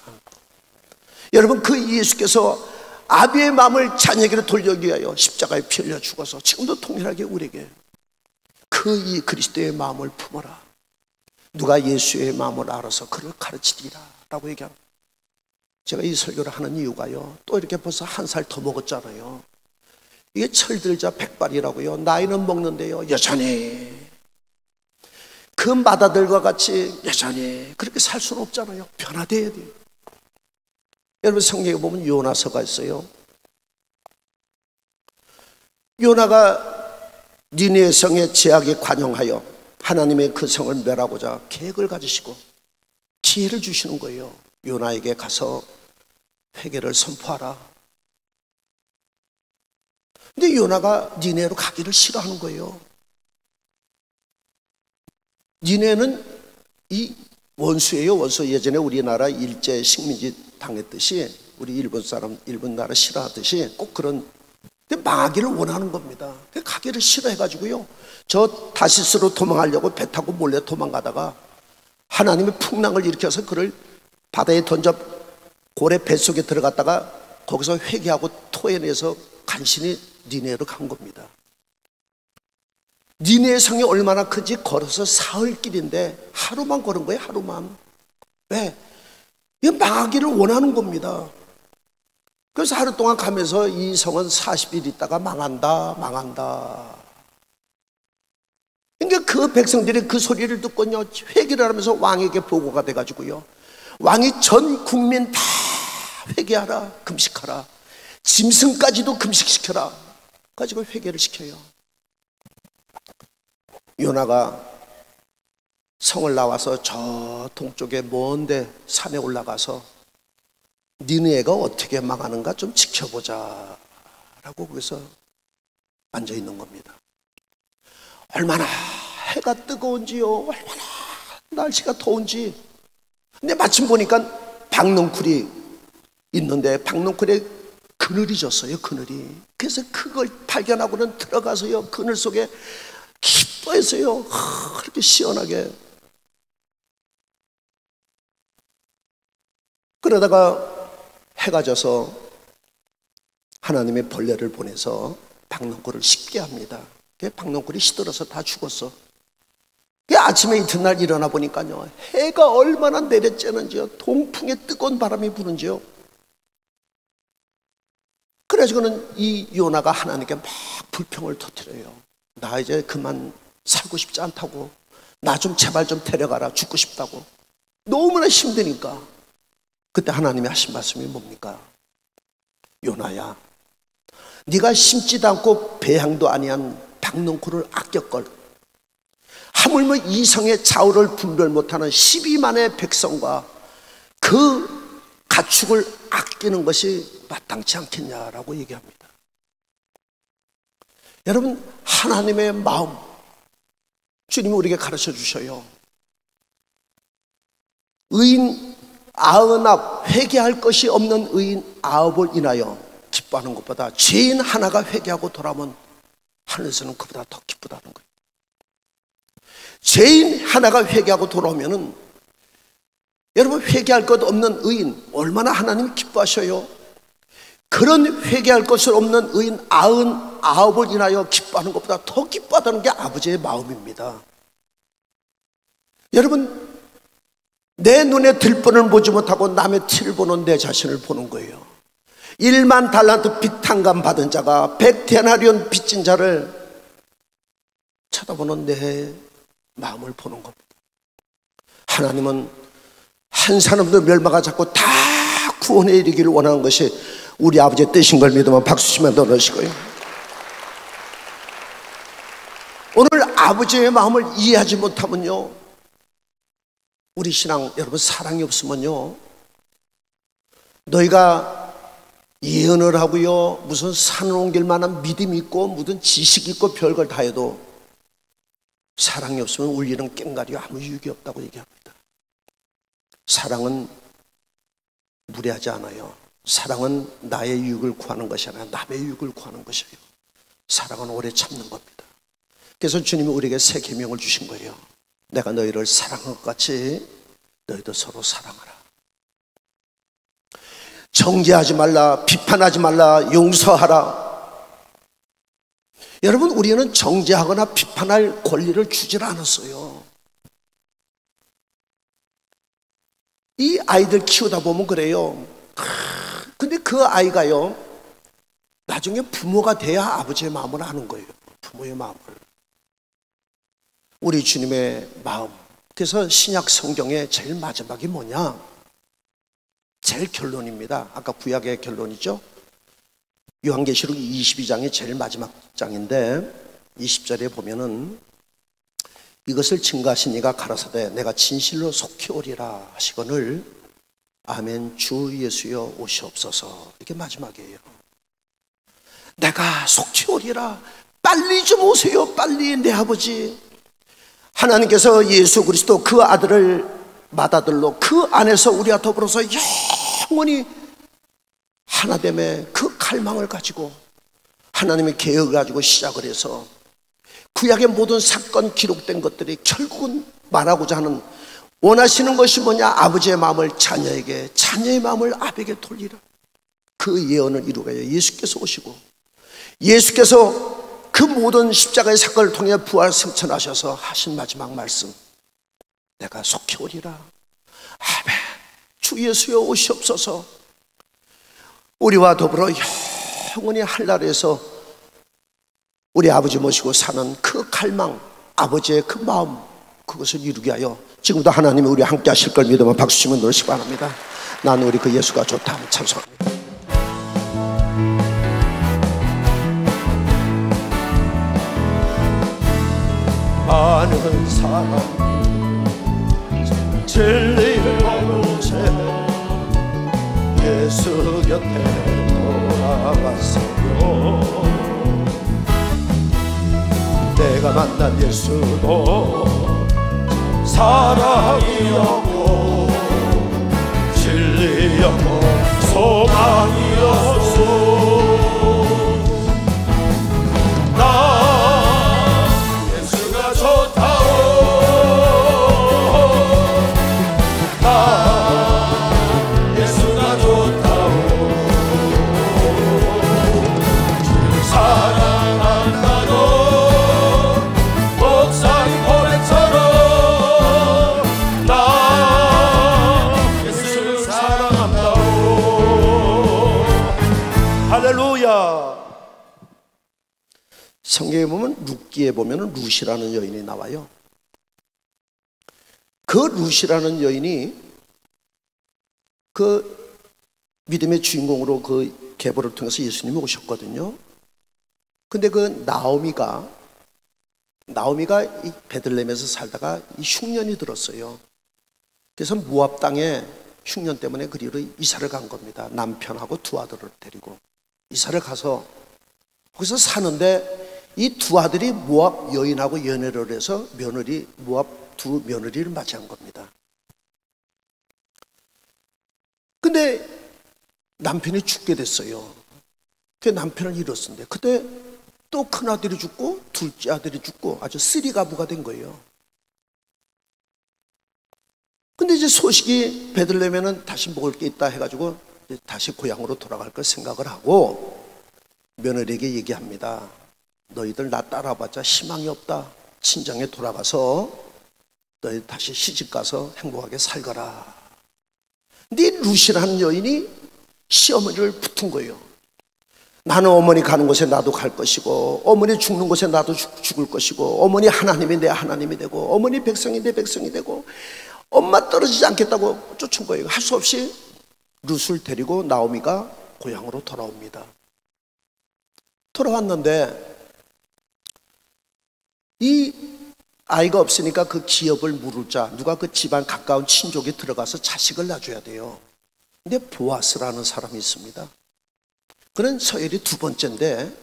여러분, 그 예수께서 아비의 마음을 자녀에게로 돌리기 위하여 십자가에 피 흘려 죽어서 지금도 동일하게 우리에게 그 이 그리스도의 마음을 품어라. 누가 예수의 마음을 알아서 그를 가르치리라 라고 얘기합니다. 제가 이 설교를 하는 이유가요, 또 이렇게 벌써 1살 더 먹었잖아요. 이게 철들자 백발이라고요. 나이는 먹는데요, 여전히 그 마다들과 같이 여전히 그렇게 살 수는 없잖아요. 변화돼야 돼요. 여러분, 성경에 보면 요나서가 있어요. 요나가 니느웨 성의 제약에 관용하여 하나님의 그 성을 멸하고자 계획을 가지시고 기회를 주시는 거예요. 요나에게 가서 회개를 선포하라. 근데 요나가 니느웨로 가기를 싫어하는 거예요. 니느웨는 이 원수예요. 원수. 예전에 우리나라 일제 식민지 당했듯이 우리 일본 나라 싫어하듯이 꼭 그런, 망하기를 원하는 겁니다. 가기를 싫어해가지고요, 저 다시스로 도망하려고 배 타고 몰래 도망가다가 하나님의 풍랑을 일으켜서 그를 바다에 던져 고래 뱃속에 들어갔다가 거기서 회개하고 토해내서 간신히 니느웨로 간 겁니다. 니느웨 성이 얼마나 크지? 걸어서 사흘 길인데 하루만 걸은 거예요. 하루만. 왜? 이거 망하기를 원하는 겁니다. 그래서 하루 동안 가면서 이 성은 40일 있다가 망한다. 그러니까 그 백성들이 그 소리를 듣고요, 회개를 하면서 왕에게 보고가 돼가지고요, 왕이 전 국민 다 회개하라, 금식하라, 짐승까지도 금식시켜라 가지고 회개를 시켜요. 요나가 성을 나와서 저 동쪽에 먼데 산에 올라가서 니느웨가 어떻게 망하는가 좀 지켜보자 라고 거기서 앉아 있는 겁니다. 얼마나 해가 뜨거운지요, 얼마나 날씨가 더운지. 근데 마침 보니까 박넝쿨이 있는데 박넝쿨에 그늘이 졌어요. 그늘이. 그래서 그걸 발견하고는 들어가서요, 그늘 속에 기뻐했어요. 그렇게 시원하게. 그러다가 해가 져서 하나님의 벌레를 보내서 박넝쿨을 식게 합니다. 박넝쿨이 시들어서 다 죽었어. 아침에 이튿날 일어나 보니까요, 해가 얼마나 내려쬐는지요, 동풍에 뜨거운 바람이 부는지요. 그래가지고는 이 요나가 하나님께 막 불평을 터뜨려요. 나 이제 그만 살고 싶지 않다고, 나 좀 제발 좀 데려가라, 죽고 싶다고. 너무나 힘드니까. 그때 하나님이 하신 말씀이 뭡니까? 요나야, 네가 심지도 않고 배향도 아니한 박넝쿨을 아꼈걸. 하물며 이 성의 좌우를 분별 못하는 12만의 백성과 그 가축을 아끼는 것이 마땅치 않겠냐라고 얘기합니다. 여러분, 하나님의 마음 주님이 우리에게 가르쳐 주셔요. 의인 99 회개할 것이 없는 의인 9을 인하여 기뻐하는 것보다 죄인 하나가 회개하고 돌아오면 하늘에서는 그보다 더 기쁘다는 거예요. 죄인 하나가 회개하고 돌아오면은, 여러분, 회개할 것 없는 의인 얼마나 하나님 기뻐하셔요. 그런 회개할 것이 없는 의인 99을 인하여 기뻐하는 것보다 더 기뻐하다는 게 아버지의 마음입니다. 여러분, 내 눈에 들뻔을 보지 못하고 남의 티를 보는 내 자신을 보는 거예요. 1만 달란트 빚 탕감 받은 자가 100데나리온 빚진 자를 쳐다보는 내 마음을 보는 겁니다. 하나님은 한 사람도 멸망하지 않고 다 구원에 이르기를 원하는 것이 우리 아버지의 뜻인 걸 믿으면 박수 치면 더 넣으시고요. 오늘 아버지의 마음을 이해하지 못하면요, 우리 신앙, 여러분, 사랑이 없으면요, 너희가 예언을 하고요, 무슨 산을 옮길 만한 믿음이 있고 무슨 지식이 있고 별걸 다 해도 사랑이 없으면 울리는 꽹과리 아무 유익이 없다고 얘기합니다. 사랑은 무례하지 않아요. 사랑은 나의 유익을 구하는 것이 아니라 남의 유익을 구하는 것이에요. 사랑은 오래 참는 겁니다. 그래서 주님이 우리에게 새 계명을 주신 거예요. 내가 너희를 사랑한 것 같이 너희도 서로 사랑하라. 정죄하지 말라, 비판하지 말라, 용서하라. 여러분, 우리는 정죄하거나 비판할 권리를 주질 않았어요. 이 아이들 키우다 보면 그래요. 근데 그 아이가요, 나중에 부모가 돼야 아버지의 마음을 아는 거예요. 부모의 마음을. 우리 주님의 마음. 그래서 신약 성경의 제일 마지막이 뭐냐? 제일 결론입니다. 아까 구약의 결론이죠. 요한계시록 22장의 제일 마지막 장인데 20절에 보면은 이것을 증거하신 이가 가라사대 내가 진실로 속히 오리라 하시거늘 아멘 주 예수여 오시옵소서. 이게 마지막이에요. 내가 속히 오리라. 빨리 좀 오세요. 빨리 내 아버지. 하나님께서 예수 그리스도 그 아들을 맏아들로 그 안에서 우리와 더불어서 영원히 하나됨의 그 갈망을 가지고 하나님의 계획을 가지고 시작을 해서 구약의 모든 사건 기록된 것들이 결국은 말하고자 하는 원하시는 것이 뭐냐? 아버지의 마음을 자녀에게, 자녀의 마음을 아버지에게 돌리라. 그 예언을 이루어요. 예수께서 오시고 예수께서 그 모든 십자가의 사건을 통해 부활 승천하셔서 하신 마지막 말씀, 내가 속히 오리라. 아멘 주 예수여 오시옵소서. 우리와 더불어 영원히 한나라에서 우리 아버지 모시고 사는 그 갈망, 아버지의 그 마음, 그것을 이루게 하여 지금도 하나님이 우리 함께 하실 걸 믿으면 박수 치면 노래시 바랍니다. 나는 우리 그 예수가 좋다. 찬송합니다. 많은 사람 진리를 모르채 예수 곁에 돌아왔어요. 내가 만난 예수도 사랑이었고 진리였고 소망이었소. 성경에 보면 룻기에 보면 룻이라는 여인이 나와요. 그 룻이라는 여인이 그 믿음의 주인공으로 그 계보를 통해서 예수님이 오셨거든요. 근데 그 나오미가 이 베들레헴에서 살다가 이 흉년이 들었어요. 그래서 모압 땅에 흉년 때문에 그리로 이사를 간 겁니다. 남편하고 두 아들을 데리고 이사를 가서 거기서 사는데 이 두 아들이 모압 여인하고 연애를 해서 모압 두 며느리를 맞이한 겁니다. 근데 남편이 죽게 됐어요. 그 남편을 잃었는데 그때 또 큰 아들이 죽고 둘째 아들이 죽고 아주 쓰리가부가 된 거예요. 근데 이제 소식이 베들레헴에는 다시 먹을 게 있다 해가지고 다시 고향으로 돌아갈 걸 생각을 하고 며느리에게 얘기합니다. 너희들 나 따라봤자 희망이 없다. 친정에 돌아가서 너희 다시 시집가서 행복하게 살거라. 근데 룻이라는 여인이 시어머니를 붙은 거예요. 나는 어머니 가는 곳에 나도 갈 것이고 어머니 죽는 곳에 나도 죽을 것이고 어머니 하나님이 내 하나님이 되고 어머니 백성이 내 백성이 되고 엄마 떨어지지 않겠다고 쫓은 거예요. 할 수 없이 룻을 데리고 나오미가 고향으로 돌아옵니다. 돌아왔는데 이 아이가 없으니까 그 기업을 물을 자, 누가 그 집안 가까운 친족이 들어가서 자식을 낳아줘야 돼요. 근데 보아스라는 사람이 있습니다. 그는 서열이 두 번째인데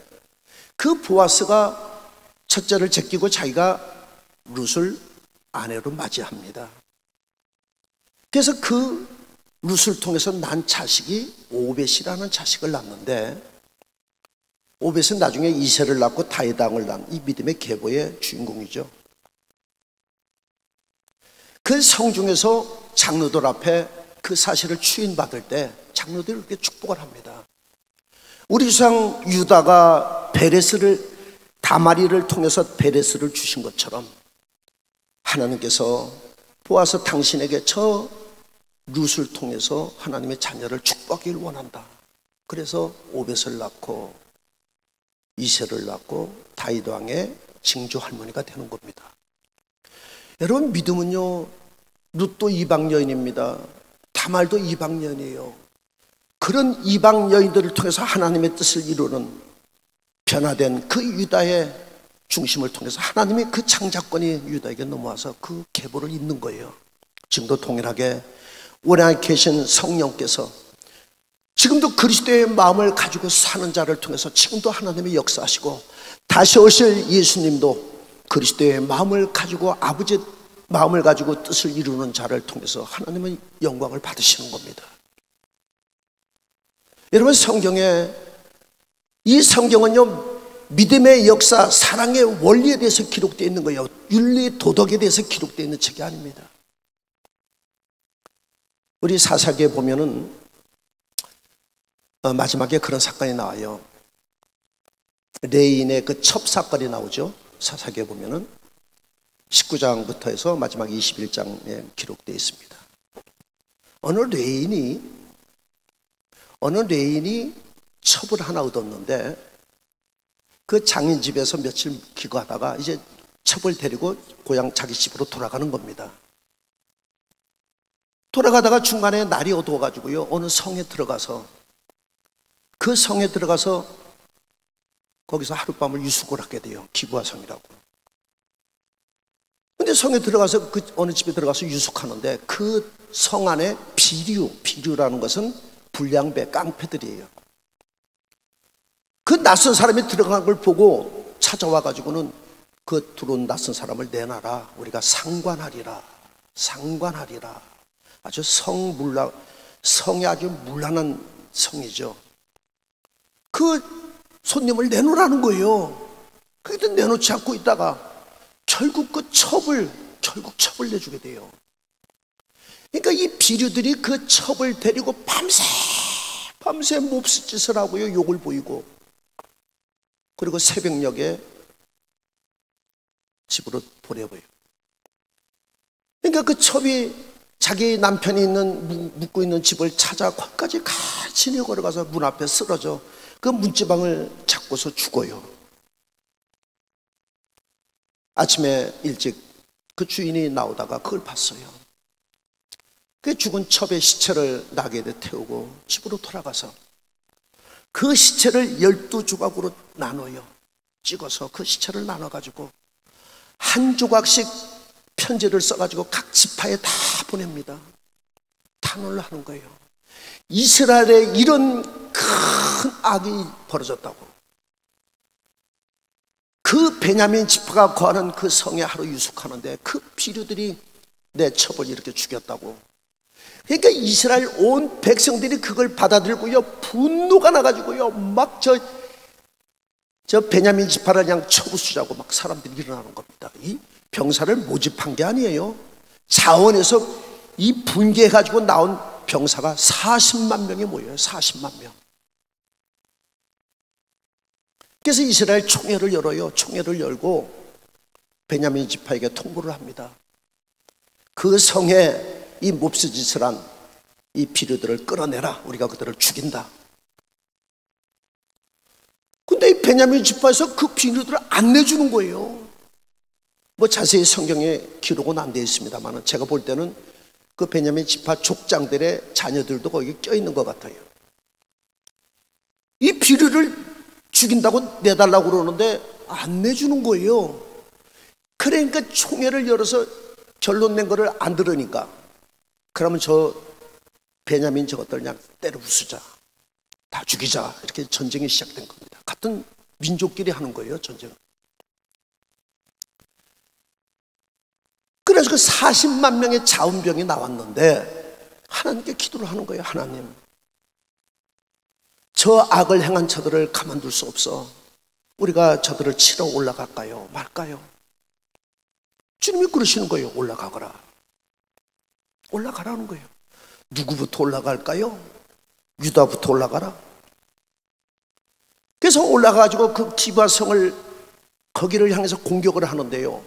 그 보아스가 첫째를 제끼고 자기가 룻을 아내로 맞이합니다. 그래서 그 룻을 통해서 난 자식이 오벳이라는 자식을 낳는데 오벳은 나중에 이새를 낳고 다윗왕을 낳은 이 믿음의 계보의 주인공이죠. 그 성중에서 장로들 앞에 그 사실을 추인받을 때 장로들이 그렇게 축복을 합니다. 우리 조상 유다가 다마리를 통해서 베레스를 주신 것처럼 하나님께서 보아서 당신에게 저 룻을 통해서 하나님의 자녀를 축복하기를 원한다. 그래서 오벳을 낳고 이새를 낳고 다윗 왕의 징조 할머니가 되는 겁니다. 여러분 믿음은요 룻도 이방 여인입니다. 다말도 이방 여인이에요. 그런 이방 여인들을 통해서 하나님의 뜻을 이루는 변화된 그 유다의 중심을 통해서 하나님의 그 창작권이 유다에게 넘어와서 그 계보를 잇는 거예요. 지금도 동일하게 우리 안에 계신 성령께서 지금도 그리스도의 마음을 가지고 사는 자를 통해서 지금도 하나님의 역사하시고, 다시 오실 예수님도 그리스도의 마음을 가지고 아버지의 마음을 가지고 뜻을 이루는 자를 통해서 하나님의 영광을 받으시는 겁니다. 여러분, 이 성경은요, 믿음의 역사, 사랑의 원리에 대해서 기록되어 있는 거예요. 윤리, 도덕에 대해서 기록되어 있는 책이 아닙니다. 우리 사사기에 보면은 마지막에 그런 사건이 나와요. 레인의 그 첩사건이 나오죠. 사사기에 보면은 19장부터 해서 마지막 21장에 기록되어 있습니다. 어느 레인이 첩을 하나 얻었는데 그 장인 집에서 며칠 기거하다가 이제 첩을 데리고 고향 자기 집으로 돌아가는 겁니다. 돌아가다가 중간에 날이 어두워가지고요, 어느 성에 들어가서, 그 성에 들어가서 거기서 하룻밤을 유숙을 하게 돼요. 기부하성이라고. 근데 성에 들어가서 그 어느 집에 들어가서 유숙하는데 그 성 안에 비류라는 것은 불량배, 깡패들이에요. 그 낯선 사람이 들어간 걸 보고 찾아와가지고는 그 들어온 낯선 사람을 내놔라, 우리가 상관하리라. 아주 성이 아주 문란한 성이죠. 그 손님을 내놓으라는 거예요. 그래도 내놓지 않고 있다가 결국 첩을 내주게 돼요. 그러니까 이 비류들이 그 첩을 데리고 밤새 몹쓸 짓을 하고요, 욕을 보이고, 그리고 새벽녘에 집으로 보내버려요. 그러니까 그 첩이 자기 남편이 묵고 있는 집을 찾아 거기까지 간신히 걸어가서 문 앞에 쓰러져 그 문지방을 잡고서 죽어요. 아침에 일찍 그 주인이 나오다가 그걸 봤어요. 그 죽은 첩의 시체를 나귀에 태우고 집으로 돌아가서 그 시체를 12조각으로 나눠요. 찍어서 그 시체를 나눠가지고 한 조각씩 편지를 써가지고 각 지파에 다 보냅니다. 탄원을 하는 거예요. 이스라엘에 이런 큰 악이 벌어졌다고. 그 베냐민 지파가 거하는 그 성에 하루 유숙하는데 그 비류들이 내 첩을 이렇게 죽였다고. 그러니까 이스라엘 온 백성들이 그걸 받아들고요, 분노가 나가지고요, 막 저 베냐민 지파를 그냥 쳐부수자고 막 사람들이 일어나는 겁니다. 이 병사를 모집한 게 아니에요. 자원에서 이 분개해가지고 나온 병사가 40만 명이 모여요. 40만 명. 그래서 이스라엘 총회를 열어요. 총회를 열고 베냐민 지파에게 통보를 합니다. 그 성에 이 몹쓸 짓을 한 이 비류들을 끌어내라. 우리가 그들을 죽인다. 근데 이 베냐민 지파에서 그 비류들을 안 내주는 거예요. 뭐 자세히 성경에 기록은 안 되어 있습니다만 제가 볼 때는 그 베냐민 지파 족장들의 자녀들도 거기 껴있는 것 같아요. 이 비류를 죽인다고 내달라고 그러는데 안 내주는 거예요. 그러니까 총회를 열어서 결론 낸 거를 안 들으니까, 그러면 저 베냐민 저것들 그냥 때려 부수자, 다 죽이자, 이렇게 전쟁이 시작된 겁니다. 같은 민족끼리 하는 거예요, 전쟁. 그래서 그 40만 명의 자운병이 나왔는데 하나님께 기도를 하는 거예요. 하나님, 저 악을 행한 저들을 가만둘 수 없어. 우리가 저들을 치러 올라갈까요? 말까요? 주님이 그러시는 거예요. 올라가거라. 올라가라는 거예요. 누구부터 올라갈까요? 유다부터 올라가라. 그래서 올라가가지고 그 기브아성을 거기를 향해서 공격을 하는데요,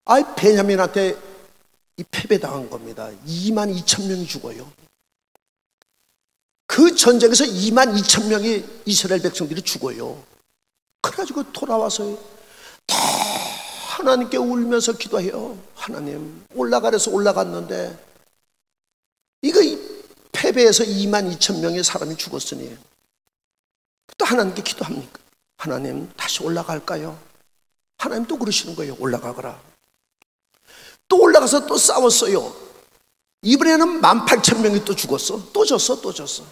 아이 베냐민한테 이 패배당한 겁니다. 2만 2천 명이 죽어요. 그 전쟁에서 2만 2천 명이 이스라엘 백성들이 죽어요. 그래가지고 돌아와서 다 하나님께 울면서 기도해요. 하나님, 올라가래서 올라갔는데 이거 패배해서 22,000명의 사람이 죽었으니 또 하나님께 기도합니까? 하나님 다시 올라갈까요? 하나님 또 그러시는 거예요. 올라가거라. 또 올라가서 또 싸웠어요. 이번에는 18,000명이 또 죽었어. 또 졌어.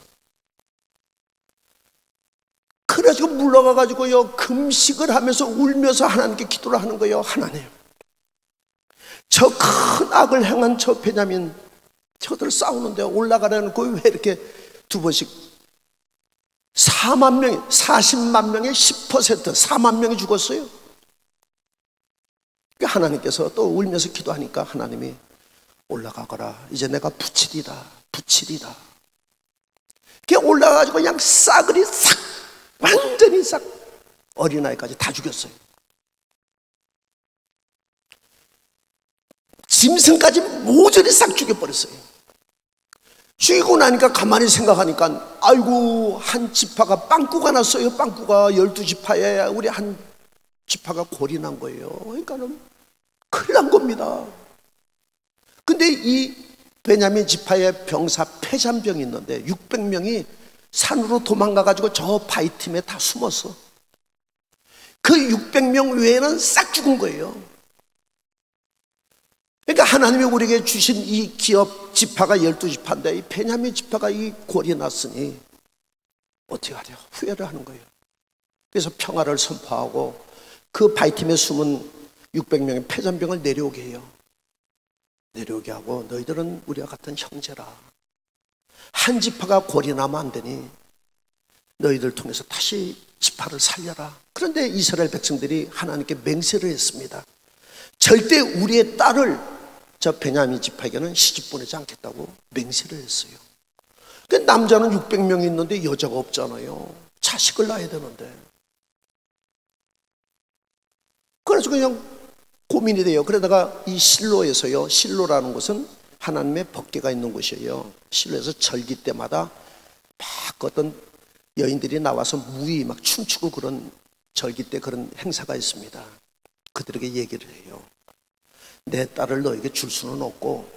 그래가지고 물러가가지고요, 금식을 하면서 울면서 하나님께 기도를 하는 거예요. 하나님, 저 큰 악을 행한 저 베냐민, 저들 싸우는데 올라가라는 거 왜 이렇게 두 번씩 4만 명이, 40만 명의 10%, 4만 명이 죽었어요. 하나님께서 또 울면서 기도하니까 하나님이 올라가거라. 이제 내가 붙이리라. 그게 올라가가지고 그냥 싸그리 싹, 완전히 싹 어린아이까지 다 죽였어요. 짐승까지 모조리 싹 죽여버렸어요. 죽이고 나니까 가만히 생각하니까 아이고, 한 지파가 빵꾸가 났어요. 빵꾸가 12지파에 우리 한 지파가 골이 난 거예요. 그러니까는 큰일 난 겁니다. 근데 이 베냐민 지파의 병사 패잔병이 있는데 600명이 산으로 도망가가지고 저 바위틈에 다 숨었어. 그 600명 외에는 싹 죽은 거예요. 그러니까 하나님이 우리에게 주신 이 기업 지파가 12지파인데 이 베냐민 지파가 이 골이 났으니 어떻게 하려 후회를 하는 거예요. 그래서 평화를 선포하고 그 바위틈에 숨은 600명의 패잔병을 내려오게 해요. 내려오게 하고 너희들은 우리와 같은 형제라. 한 지파가 골이 나면 안 되니 너희들 통해서 다시 지파를 살려라. 그런데 이스라엘 백성들이 하나님께 맹세를 했습니다. 절대 우리의 딸을 저 베냐민 지파에게는 시집 보내지 않겠다고 맹세를 했어요. 남자는 600명이 있는데 여자가 없잖아요. 자식을 낳아야 되는데. 그래서 그냥 고민이 돼요. 그러다가 이 실로에서요, 실로라는 곳은 하나님의 법궤가 있는 곳이에요. 실로에서 절기 때마다 막 어떤 여인들이 나와서 무의 막 춤추고 그런 절기 때 그런 행사가 있습니다. 그들에게 얘기를 해요. 내 딸을 너에게 줄 수는 없고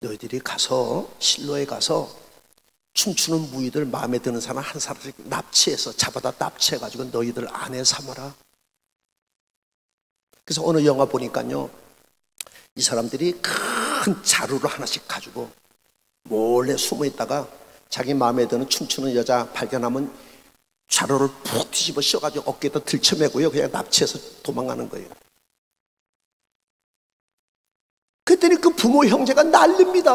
너희들이 가서 실로에 가서 춤추는 무의들 마음에 드는 사람 한 사람씩 납치해서 잡아다 납치해가지고 너희들 아내 삼아라. 그래서 어느 영화 보니까요, 이 사람들이 큰 자루를 하나씩 가지고 몰래 숨어 있다가 자기 마음에 드는 춤추는 여자 발견하면 자루를 푹 뒤집어 씌워가지고 어깨에다 들쳐매고요, 그냥 납치해서 도망가는 거예요. 그랬더니 그 부모 형제가 난립니다.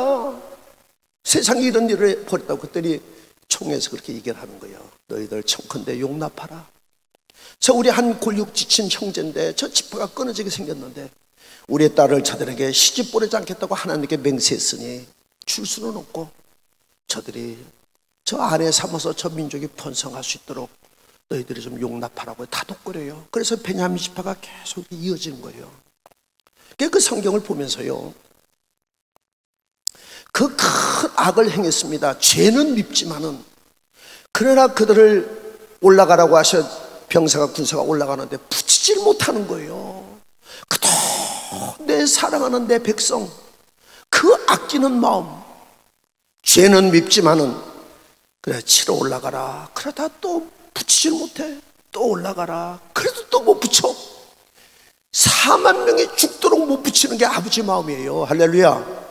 세상에 이런 일을 벌였다고. 그랬더니 총회에서 그렇게 얘기를 하는 거예요. 너희들 청컨대 용납하라. 저 우리 한 골육 지친 형제인데 저 지파가 끊어지게 생겼는데 우리의 딸을 저들에게 시집 보내지 않겠다고 하나님께 맹세했으니 줄 수는 없고 저들이 저 아내 삼아서 저 민족이 번성할 수 있도록 너희들이 좀 용납하라고 다독거려요. 그래서 베냐민 지파가 계속 이어지는 거예요. 그 성경을 보면서요, 그 큰 악을 행했습니다. 죄는 밉지만은, 그러나 그들을 올라가라고 하셔 병사가 군사가 올라가는데 붙이질 못하는 거예요. 그도 내 사랑하는 내 백성, 그 아끼는 마음, 죄는 밉지만은 그래 치러 올라가라. 그러다 또 붙이질 못해. 또 올라가라. 그래도 또 못 붙여. 4만 명이 죽도록 못 붙이는 게 아버지 마음이에요. 할렐루야.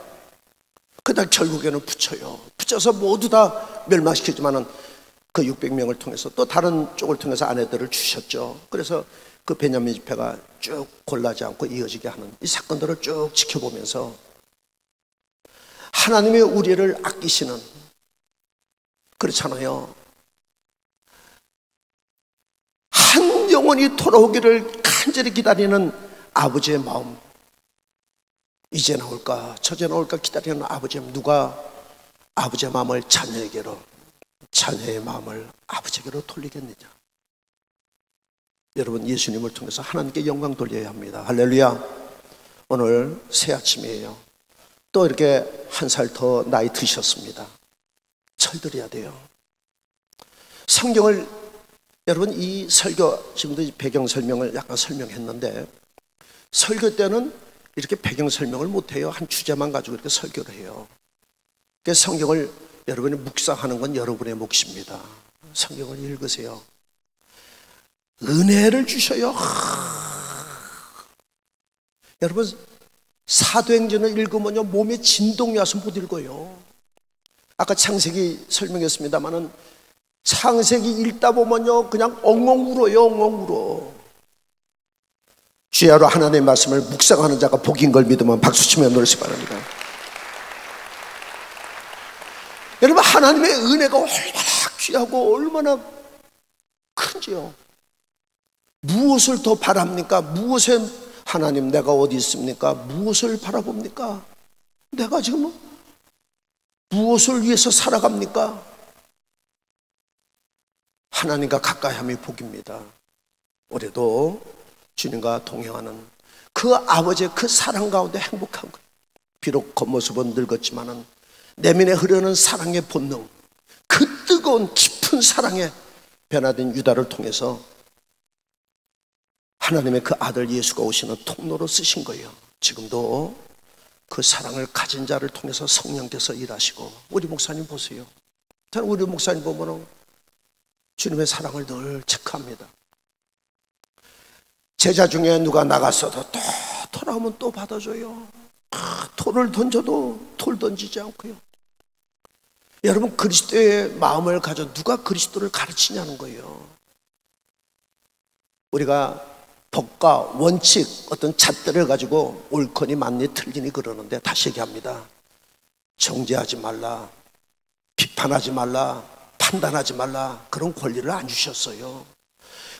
그다음 결국에는 붙여요. 붙여서 모두 다 멸망시키지만은 그 600명을 통해서 또 다른 쪽을 통해서 아내들을 주셨죠. 그래서 그 베냐민 지파가 쭉 골라지 않고 이어지게 하는 이 사건들을 쭉 지켜보면서 하나님의 우리를 아끼시는, 그렇잖아요, 한 영혼이 돌아오기를 간절히 기다리는 아버지의 마음, 이제 나올까 저제 나올까 기다리는 아버지의 마음, 누가 아버지의 마음을 자녀에게로, 자녀의 마음을 아버지에게로 돌리겠느냐. 여러분, 예수님을 통해서 하나님께 영광 돌려야 합니다. 할렐루야. 오늘 새 아침이에요. 또 이렇게 한 살 더 나이 드셨습니다. 철들어야 돼요. 성경을, 여러분, 이 설교 지금도 배경 설명을 약간 설명했는데, 설교 때는 이렇게 배경 설명을 못해요. 한 주제만 가지고 이렇게 설교를 해요. 그래서 성경을 여러분이 묵상하는 건 여러분의 몫입니다. 성경을 읽으세요. 은혜를 주셔요. 여러분, 사도행전을 읽으면요 몸에 진동이 와서 못 읽어요. 아까 창세기 설명했습니다마는 창세기 읽다 보면요 그냥 엉엉 울어요. 엉엉 울어. 주야로 하나님의 말씀을 묵상하는 자가 복인 걸 믿으면 박수치며 노래시 바랍니다. 여러분, 하나님의 은혜가 얼마나 귀하고 얼마나 큰지요. 무엇을 더 바랍니까? 무엇에 하나님 내가 어디 있습니까? 무엇을 바라봅니까? 내가 지금 무엇을 위해서 살아갑니까? 하나님과 가까이함이 복입니다. 올해도 주님과 동행하는 그 아버지의 그 사랑 가운데 행복한 거예요. 비록 겉모습은 늙었지만은 내면에 흐르는 사랑의 본능, 그 뜨거운 깊은 사랑에 변화된 유다를 통해서 하나님의 그 아들 예수가 오시는 통로로 쓰신 거예요. 지금도 그 사랑을 가진 자를 통해서 성령께서 일하시고, 우리 목사님 보세요. 저는 우리 목사님 보면 주님의 사랑을 늘 체크합니다. 제자 중에 누가 나갔어도 또 돌아오면 또 받아줘요. 돌을 던져도 돌 던지지 않고요. 여러분, 그리스도의 마음을 가져 누가 그리스도를 가르치냐는 거예요. 우리가 법과 원칙, 어떤 잣대를 가지고 옳거니 맞니 틀리니 그러는데 다시 얘기합니다. 정죄하지 말라, 비판하지 말라, 판단하지 말라, 그런 권리를 안 주셨어요.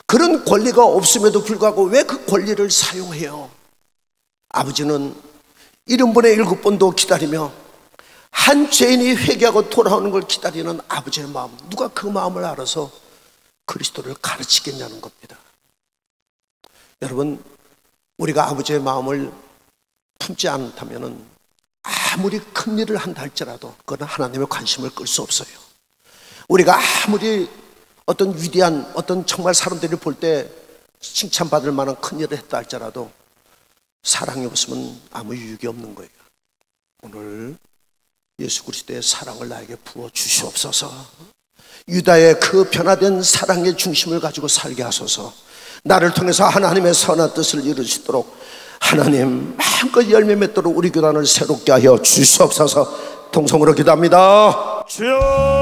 그런 권리가 없음에도 불구하고 왜 그 권리를 사용해요? 아버지는 70번에 7번도 기다리며 한 죄인이 회개하고 돌아오는 걸 기다리는 아버지의 마음, 누가 그 마음을 알아서 그리스도를 가르치겠냐는 겁니다. 여러분, 우리가 아버지의 마음을 품지 않다면 아무리 큰 일을 한다 할지라도 그건 하나님의 관심을 끌 수 없어요. 우리가 아무리 어떤 위대한, 어떤 정말 사람들이 볼 때 칭찬받을 만한 큰 일을 했다 할지라도 사랑이 없으면 아무 유익이 없는 거예요. 오늘 예수 그리스도의 사랑을 나에게 부어 주시옵소서. 유다의 그 변화된 사랑의 중심을 가지고 살게 하소서. 나를 통해서 하나님의 선한 뜻을 이루시도록 하나님 마음껏 열매 맺도록 우리 교단을 새롭게 하여 주시옵소서. 동성으로 기도합니다. 주여.